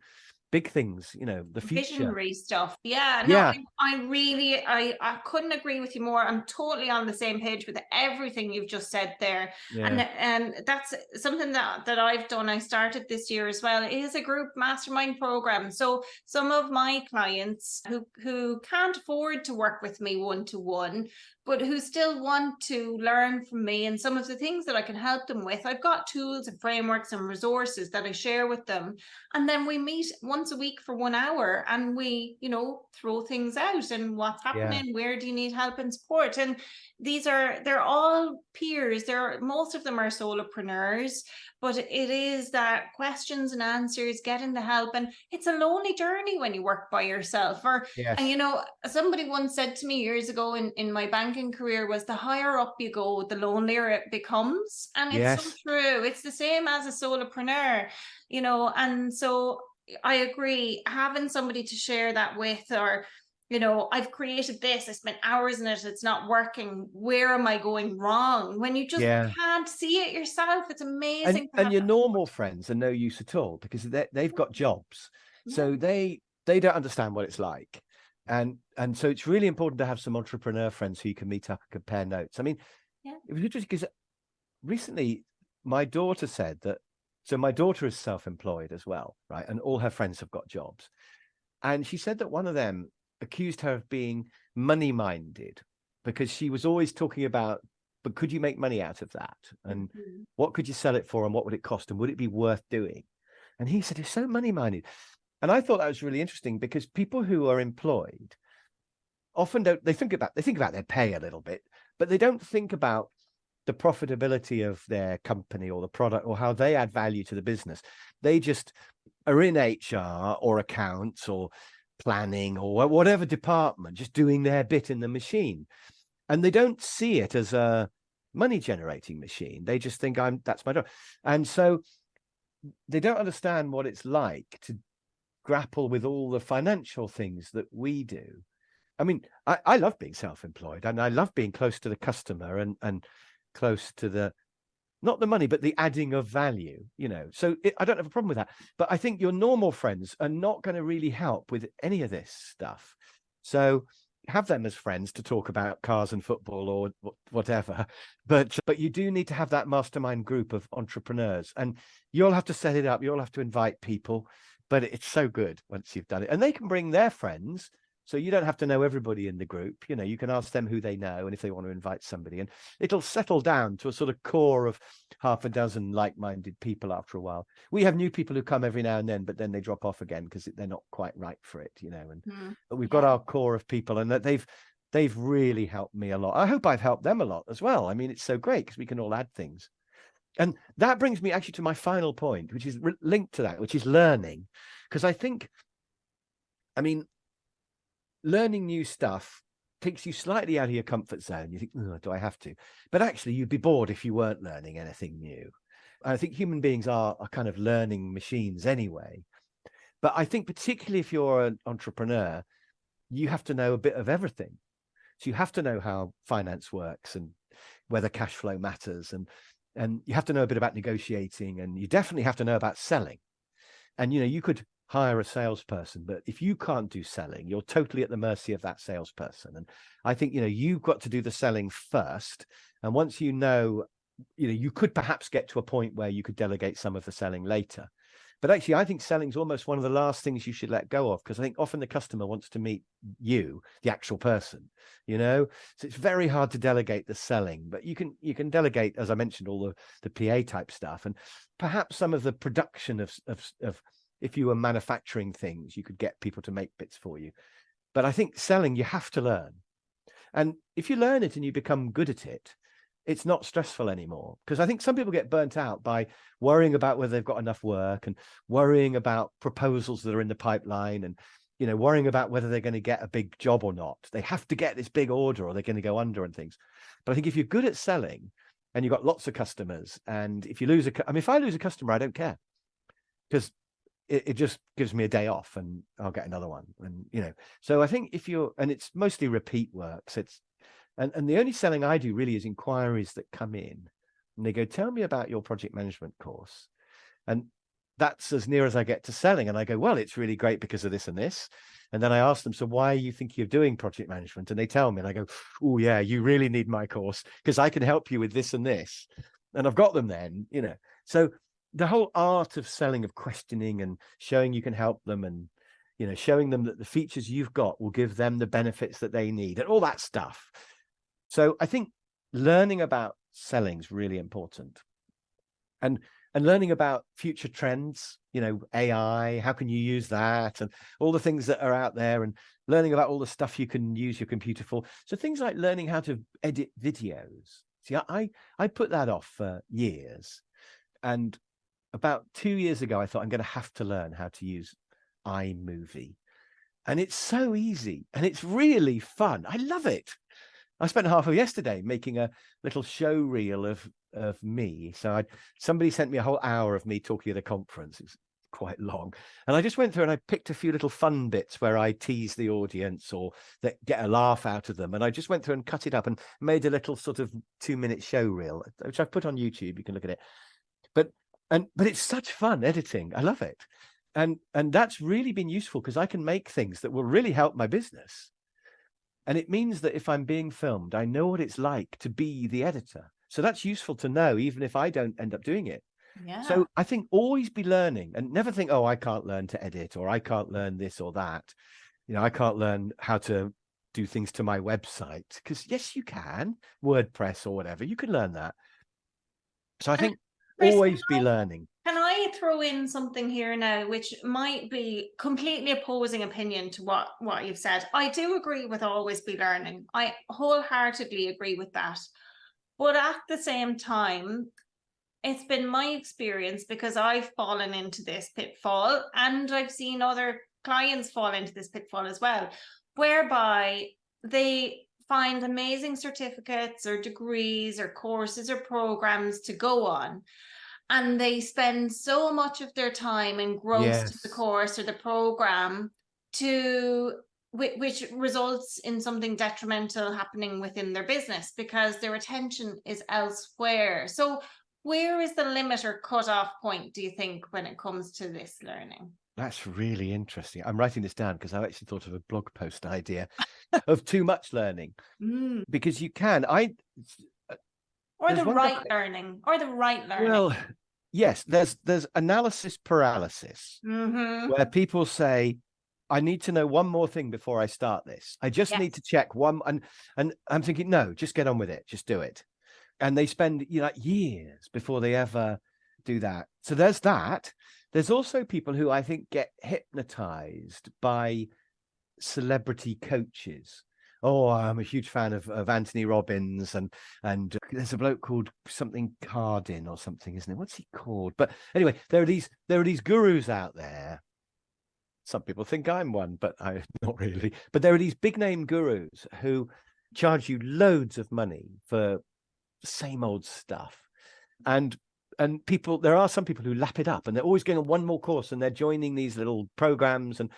big things, you know, the future. Visionary stuff. Yeah, no, I couldn't agree with you more. I'm totally on the same page with everything you've just said there. Yeah. And that's something that I've done. I started this year as well. It is a group mastermind program. So some of my clients who can't afford to work with me one-to-one, but who still want to learn from me and some of the things that I can help them with, I've got tools and frameworks and resources that I share with them. And then we meet once a week for 1 hour, and we, you know, throw things out and what's happening, where do you need help and support? And they're all peers. Most of them are solopreneurs, but it is that questions and answers, getting the help. And it's a lonely journey when you work by yourself. And, you know, somebody once said to me years ago in my banking career was, the higher up you go, the lonelier it becomes. And it's so true. It's the same as a solopreneur, you know. And so I agree, having somebody to share that with, or, you know, I've created this, I spent hours in it, it's not working, where am I going wrong? When you just can't see it yourself, it's amazing. And your normal friends are no use at all, because they've got jobs. So they don't understand what it's like. And so it's really important to have some entrepreneur friends who you can meet up and compare notes. I mean, it was interesting because recently my daughter said that, so my daughter is self-employed as well, right? And all her friends have got jobs. And she said that one of them accused her of being money-minded, because she was always talking about, but could you make money out of that? And what could you sell it for? And what would it cost? And would it be worth doing? And he said, it's so money-minded. And I thought that was really interesting, because people who are employed often they think about their pay a little bit, but they don't think about the profitability of their company or the product, or how they add value to the business. They just are in HR or accounts or planning or whatever department, just doing their bit in the machine. And they don't see it as a money generating machine. They just think that's my job. And so they don't understand what it's like to grapple with all the financial things that we do. I mean, I love being self-employed, and I love being close to the customer and close to the, not the money, but the adding of value, you know. So I don't have a problem with that. But I think your normal friends are not going to really help with any of this stuff. So have them as friends to talk about cars and football or whatever. But you do need to have that mastermind group of entrepreneurs, and you'll have to set it up. You'll have to invite people, but it's so good once you've done it. And they can bring their friends. So you don't have to know everybody in the group. You know, you can ask them who they know and if they want to invite somebody, and it'll settle down to a sort of core of half a dozen like-minded people after a while. We have new people who come every now and then, but then they drop off again because they're not quite right for it, you know. And but we've got our core of people, and that they've really helped me a lot. I hope I've helped them a lot as well. I mean, it's so great because we can all add things. And that brings me actually to my final point, which is linked to that, which is learning. Because I think, I mean, learning new stuff takes you slightly out of your comfort zone. You think, oh, do I have to? But actually, you'd be bored if you weren't learning anything new. I think human beings are kind of learning machines anyway. But I think particularly if you're an entrepreneur, you have to know a bit of everything. So you have to know how finance works and whether cash flow matters. And you have to know a bit about negotiating, and you definitely have to know about selling. And, you know, you could hire a salesperson, but if you can't do selling, you're totally at the mercy of that salesperson. And I think, you've got to do the selling first. And once you could perhaps get to a point where you could delegate some of the selling later. But actually, I think selling is almost one of the last things you should let go of, because I think often the customer wants to meet you, the actual person, So it's very hard to delegate the selling, but you can delegate, as I mentioned, all the PA type stuff, and perhaps some of the production of if you were manufacturing things, you could get people to make bits for you. But I think selling, you have to learn. And if you learn it and you become good at it, it's not stressful anymore. Because I think some people get burnt out by worrying about whether they've got enough work, and worrying about proposals that are in the pipeline, and worrying about whether they're going to get a big job or not. They have to get this big order or they're going to go under and things. But I think if you're good at selling and you've got lots of customers, and if you lose if I lose a customer, I don't care, because it just gives me a day off and I'll get another one. And so I think and it's mostly repeat work. So and the only selling I do really is inquiries that come in and they go, tell me about your project management course. And that's as near as I get to selling. And I go, well, it's really great because of this and this. And then I ask them, so why are you thinking of doing project management? And they tell me, and I go, oh yeah, you really need my course because I can help you with this and this. And I've got them then, So the whole art of selling, of questioning and showing you can help them, and showing them that the features you've got will give them the benefits that they need and all that stuff. So I think learning about selling is really important, and learning about future trends, AI, how can you use that, and all the things that are out there, and learning about all the stuff you can use your computer for. So things like learning how to edit videos. See, I put that off for years, and about 2 years ago, I thought I'm going to have to learn how to use iMovie. And it's so easy and it's really fun. I love it. I spent half of yesterday making a little show reel of me. So somebody sent me a whole hour of me talking at a conference. It was quite long. And I just went through and I picked a few little fun bits where I tease the audience or that get a laugh out of them. And I just went through and cut it up and made a little sort of 2-minute show reel, which I've put on YouTube. You can look at it. But it's such fun editing. I love it. And that's really been useful because I can make things that will really help my business. And it means that if I'm being filmed, I know what it's like to be the editor. So that's useful to know, even if I don't end up doing it. Yeah. So I think always be learning and never think, oh, I can't learn to edit, or I can't learn this or that. I can't learn how to do things to my website, because yes, you can, WordPress or whatever, you can learn that. So I think Chris, always be learning. Can I throw in something here now, which might be completely opposing opinion to what you've said? I do agree with always be learning. I wholeheartedly agree with that. But at the same time, it's been my experience, because I've fallen into this pitfall and I've seen other clients fall into this pitfall as well, whereby they find amazing certificates or degrees or courses or programs to go on. And they spend so much of their time engrossed in the course or the program, which results in something detrimental happening within their business because their attention is elsewhere. So where is the limit or cutoff point, do you think, when it comes to this learning? That's really interesting. I'm writing this down because I actually thought of a blog post idea of too much learning, because you can. Or the right learning. Well, yes, there's analysis paralysis, where people say, I need to know one more thing before I start this. I just need to check one. And I'm thinking, no, just get on with it. Just do it. And they spend years before they ever do that. So there's that. There's also people who I think get hypnotized by celebrity coaches. Oh, I'm a huge fan of Anthony Robbins, and there's a bloke called something Cardin or something, isn't it? What's he called? But anyway, there are these gurus out there. Some people think I'm one, but I'm not really. But there are these big name gurus who charge you loads of money for same old stuff, and people. There are some people who lap it up, and they're always going on one more course, and they're joining these little programs. And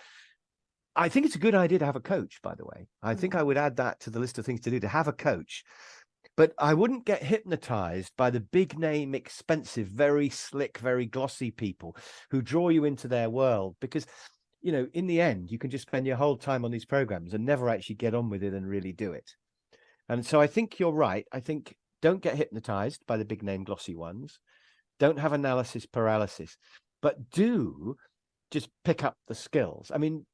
I think it's a good idea to have a coach, by the way. I think I would add that to the list of things to do, to have a coach. But I wouldn't get hypnotized by the big name, expensive, very slick, very glossy people who draw you into their world, because, you know, in the end, you can just spend your whole time on these programs and never actually get on with it and really do it. And so I think you're right. I think don't get hypnotized by the big name, glossy ones. Don't have analysis paralysis, but do just pick up the skills. I mean,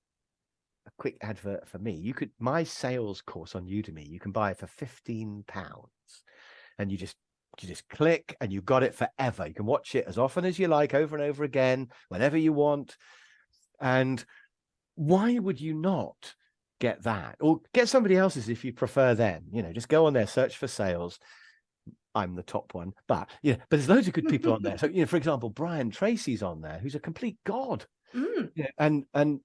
a quick advert for me. My sales course on Udemy, you can buy it for £15, and you just click and you've got it forever. You can watch it as often as you like, over and over again, whenever you want. And why would you not get that, or get somebody else's if you prefer them? You know, just go on there, search for sales. I'm the top one, but but there's loads of good people on there. So, you know, for example, Brian Tracy's on there, who's a complete god. And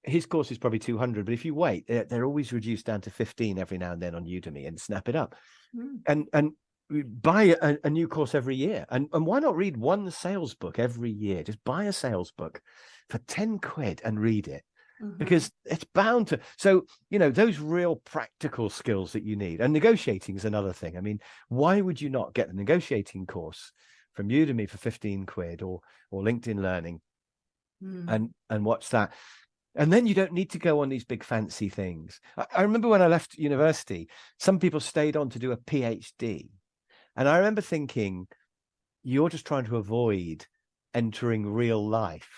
his course is probably 200, but if you wait, they're always reduced down to 15 every now and then on Udemy, and snap it up. And buy a new course every year. And why not read one sales book every year? Just buy a sales book for 10 quid and read it, because it's bound to. So, you know, those real practical skills that you need. And negotiating is another thing. I mean, why would you not get the negotiating course from Udemy for 15 quid or LinkedIn Learning and watch that? And then you don't need to go on these big fancy things. I remember when I left university, some people stayed on to do a PhD. And I remember thinking, you're just trying to avoid entering real life.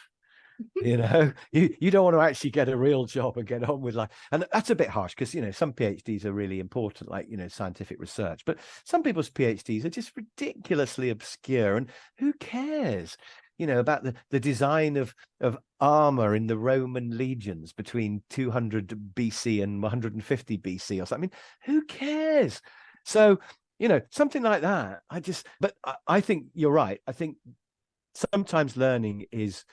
You know, you don't want to actually get a real job and get on with life. And that's a bit harsh, because, you know, some PhDs are really important, like, you know, scientific research. But some people's PhDs are just ridiculously obscure. And who cares? You know, about the design of armor in the Roman legions between 200 BC and 150 BC or something. I mean, who cares? So, you know, something like that. But I think you're right. I think sometimes learning is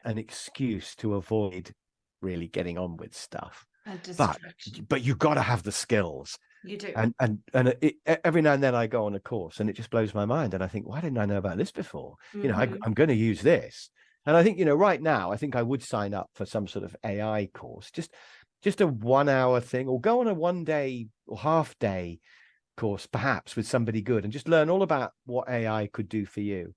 an excuse to avoid really getting on with stuff. But you've got to have the skills. You do. And every now and then I go on a course and it just blows my mind. And I think, why didn't I know about this before? You know, I'm going to use this. And I think, you know, right now, I think I would sign up for some sort of AI course, just a 1 hour thing, or go on a 1 day or half day course, perhaps with somebody good, and just learn all about what AI could do for you.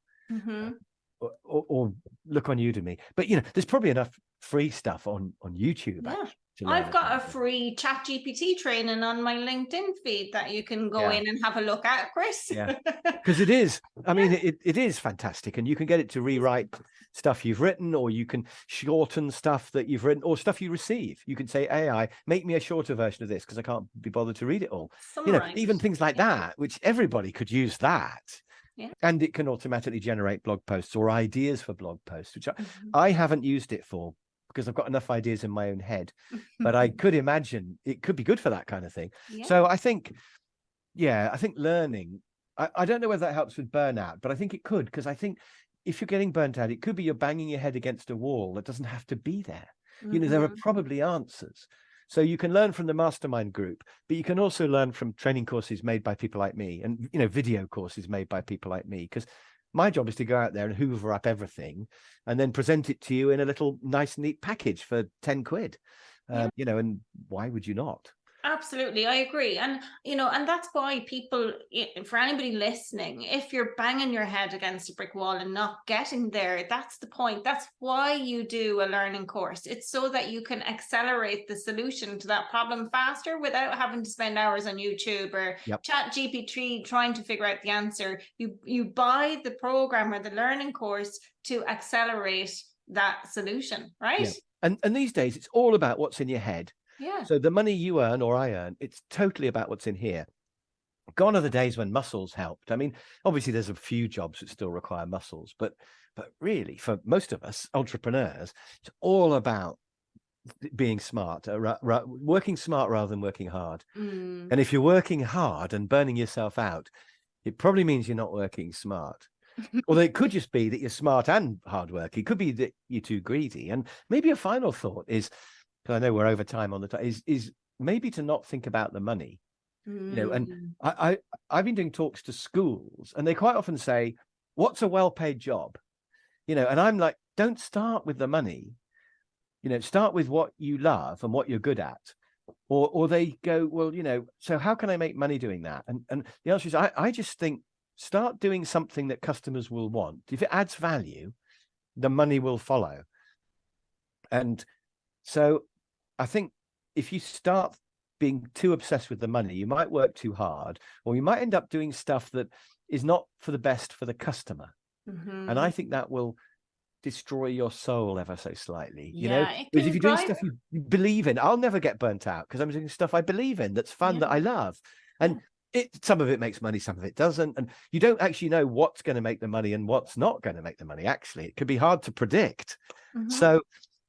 Or look on Udemy. But, you know, there's probably enough free stuff on YouTube. Yeah. I've got a free ChatGPT training on my LinkedIn feed that you can go in and have a look at, Chris. Yeah, because it is. I mean, it is fantastic, and you can get it to rewrite stuff you've written, or you can shorten stuff that you've written, or stuff you receive. You can say, AI, make me a shorter version of this, because I can't be bothered to read it all. You know, even things like that, which everybody could use that. And it can automatically generate blog posts or ideas for blog posts, which I haven't used it for, because I've got enough ideas in my own head. But I could imagine it could be good for that kind of thing. So I think, I think learning, I don't know whether that helps with burnout, but I think it could, because I think if you're getting burnt out, it could be you're banging your head against a wall that doesn't have to be there. You know, there are probably answers. So you can learn from the mastermind group, but you can also learn from training courses made by people like me, and, you know, video courses made by people like me, because my job is to go out there and hoover up everything and then present it to you in a little nice, neat package for 10 quid. You know, and why would you not? Absolutely, I agree. And, you know, and that's why people, for anybody listening, if you're banging your head against a brick wall and not getting there, that's the point. That's why you do a learning course. It's so that you can accelerate the solution to that problem faster without having to spend hours on YouTube or ChatGPT trying to figure out the answer. You buy the program or the learning course to accelerate that solution, right? And these days, it's all about what's in your head. So the money you earn or I earn, it's totally about what's in here. Gone are the days when muscles helped. I mean, obviously there's a few jobs that still require muscles, but really for most of us entrepreneurs, it's all about being smart, working smart rather than working hard. And if you're working hard and burning yourself out, it probably means you're not working smart. Although it could just be that you're smart and hardworking. It could be that you're too greedy. And maybe a final thought is, because I know we're over time on the time, is maybe to not think about the money. You know, and I've been doing talks to schools, and they quite often say, what's a well-paid job? You know, and I'm like, don't start with the money. You know, start with what you love and what you're good at. or they go, well, so how can I make money doing that? And the answer is, I just think start doing something that customers will want. If it adds value, the money will follow. And so I think if you start being too obsessed with the money, you might work too hard, or you might end up doing stuff that is not for the best for the customer. And I think that will destroy your soul ever so slightly. It Because if can you're doing drive. stuff you believe in, I'll never get burnt out because I'm doing stuff I believe in, that's fun, that I love. And some of it makes money, some of it doesn't. And you don't actually know what's going to make the money and what's not going to make the money. Actually, it could be hard to predict. So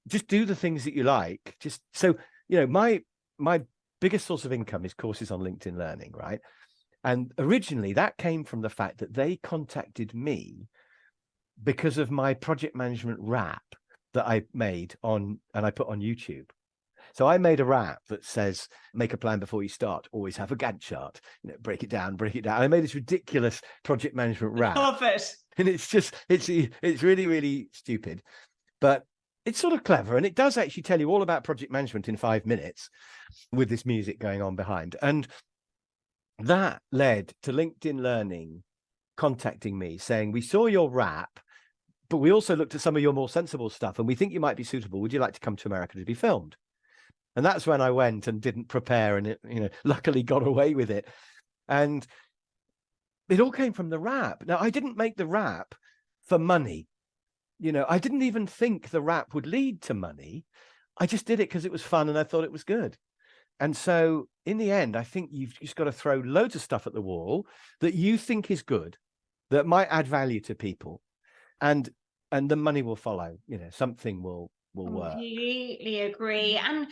just do the things that you like. My biggest source of income is courses on LinkedIn Learning, right? And originally that came from the fact that they contacted me because of my project management rap that I made and I put on YouTube. So I made a rap that says, make a plan before you start, always have a Gantt chart, break it down. I made this ridiculous project management rap. I love it. And it's really, really stupid, but it's sort of clever. And it does actually tell you all about project management in 5 minutes with this music going on behind. And that led to LinkedIn Learning contacting me saying, we saw your rap, but we also looked at some of your more sensible stuff and we think you might be suitable. Would you like to come to America to be filmed? And that's when I went and didn't prepare and luckily got away with it. And it all came from the rap. Now, I didn't make the rap for money. I didn't even think the rap would lead to money. I just did it because it was fun and I thought it was good. And so in the end, I think you've just got to throw loads of stuff at the wall that you think is good, that might add value to people. And the money will follow, something will work. Completely agree. And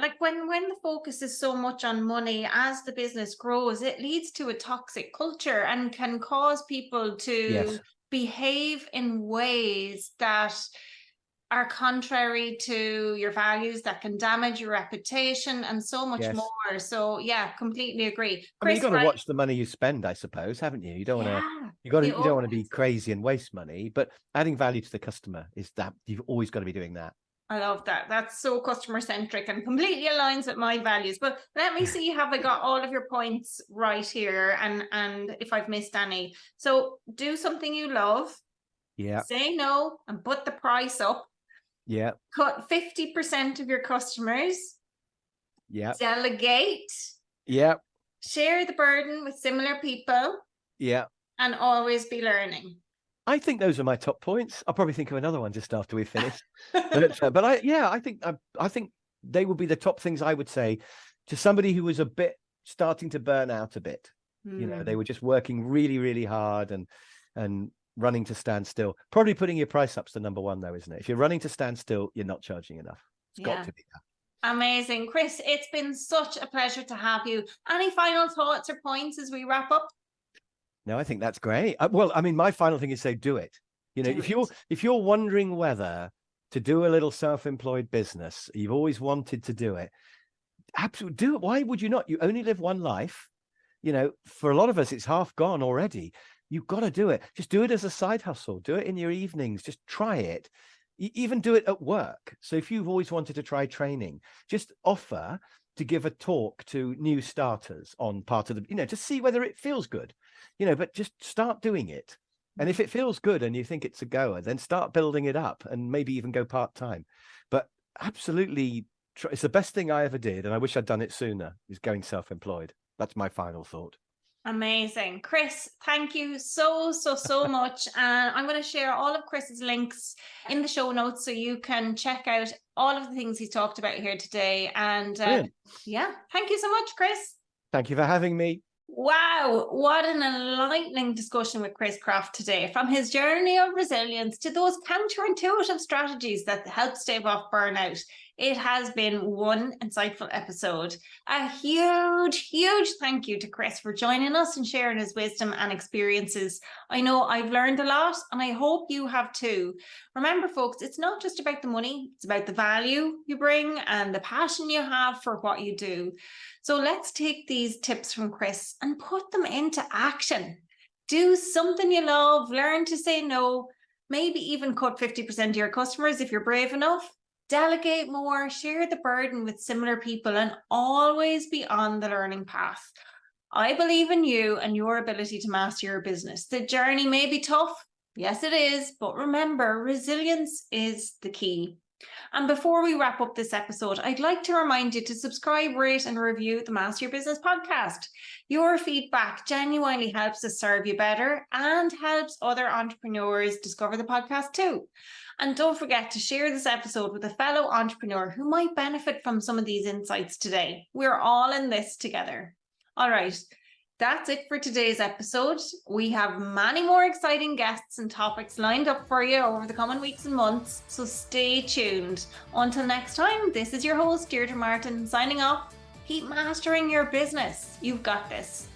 like when the focus is so much on money, as the business grows, it leads to a toxic culture and can cause people to behave in ways that are contrary to your values, that can damage your reputation and so much more. So completely agree. Chris, you've got to watch the money you spend, I suppose, haven't you? You don't want to, you don't want to be crazy and waste money, but adding value to the customer is that you've always got to be doing that. I love that. That's so customer centric and completely aligns with my values. But let me see, have I got all of your points right here? And if I've missed any. So do something you love. Say no and put the price up. Cut 50% of your customers. Delegate. Share the burden with similar people. And always be learning. I think those are my top points. I'll probably think of another one just after we've finished. but I think they would be the top things I would say to somebody who was a bit starting to burn out a bit. They were just working really, really hard and running to stand still. Probably putting your price up's the number one, though, isn't it? If you're running to stand still, you're not charging enough. It's got to be that. Amazing. Chris, it's been such a pleasure to have you. Any final thoughts or points as we wrap up? No, I think that's great. Well, I mean, my final thing is say, do it. If you're wondering whether to do a little self-employed business, you've always wanted to do it, absolutely do it. Why would you not? You only live one life. For a lot of us, it's half gone already. You've got to do it. Just do it as a side hustle. Do it in your evenings. Just try it. Even do it at work. So if you've always wanted to try training, just offer to give a talk to new starters on part of the, to see whether it feels good, but just start doing it. And if it feels good and you think it's a goer, then start building it up and maybe even go part-time. But absolutely, it's the best thing I ever did. And I wish I'd done it sooner, is going self-employed. That's my final thought. Amazing. Chris, thank you so much. And I'm going to share all of Chris's links in the show notes so you can check out all of the things he's talked about here today. And thank you so much, Chris. Thank you for having me. Wow, what an enlightening discussion with Chris Croft today. From his journey of resilience to those counterintuitive strategies that help stave off burnout. It has been one insightful episode. A huge thank you to Chris for joining us and sharing his wisdom and experiences. I know I've learned a lot and I hope you have too. Remember, folks, it's not just about the money, it's about the value you bring and the passion you have for what you do. So let's take these tips from Chris and put them into action. Do something you love, learn to say no, maybe even cut 50% of your customers if you're brave enough. Delegate more, share the burden with similar people, and always be on the learning path. I believe in you and your ability to master your business. The journey may be tough. Yes, it is. But remember, resilience is the key. And before we wrap up this episode, I'd like to remind you to subscribe, rate, and review the Master Your Business podcast. Your feedback genuinely helps us serve you better and helps other entrepreneurs discover the podcast too. And don't forget to share this episode with a fellow entrepreneur who might benefit from some of these insights today. We're all in this together. All right. That's it for today's episode. We have many more exciting guests and topics lined up for you over the coming weeks and months, so stay tuned. Until next time, this is your host, Deirdre Martin, signing off. Keep mastering your business. You've got this.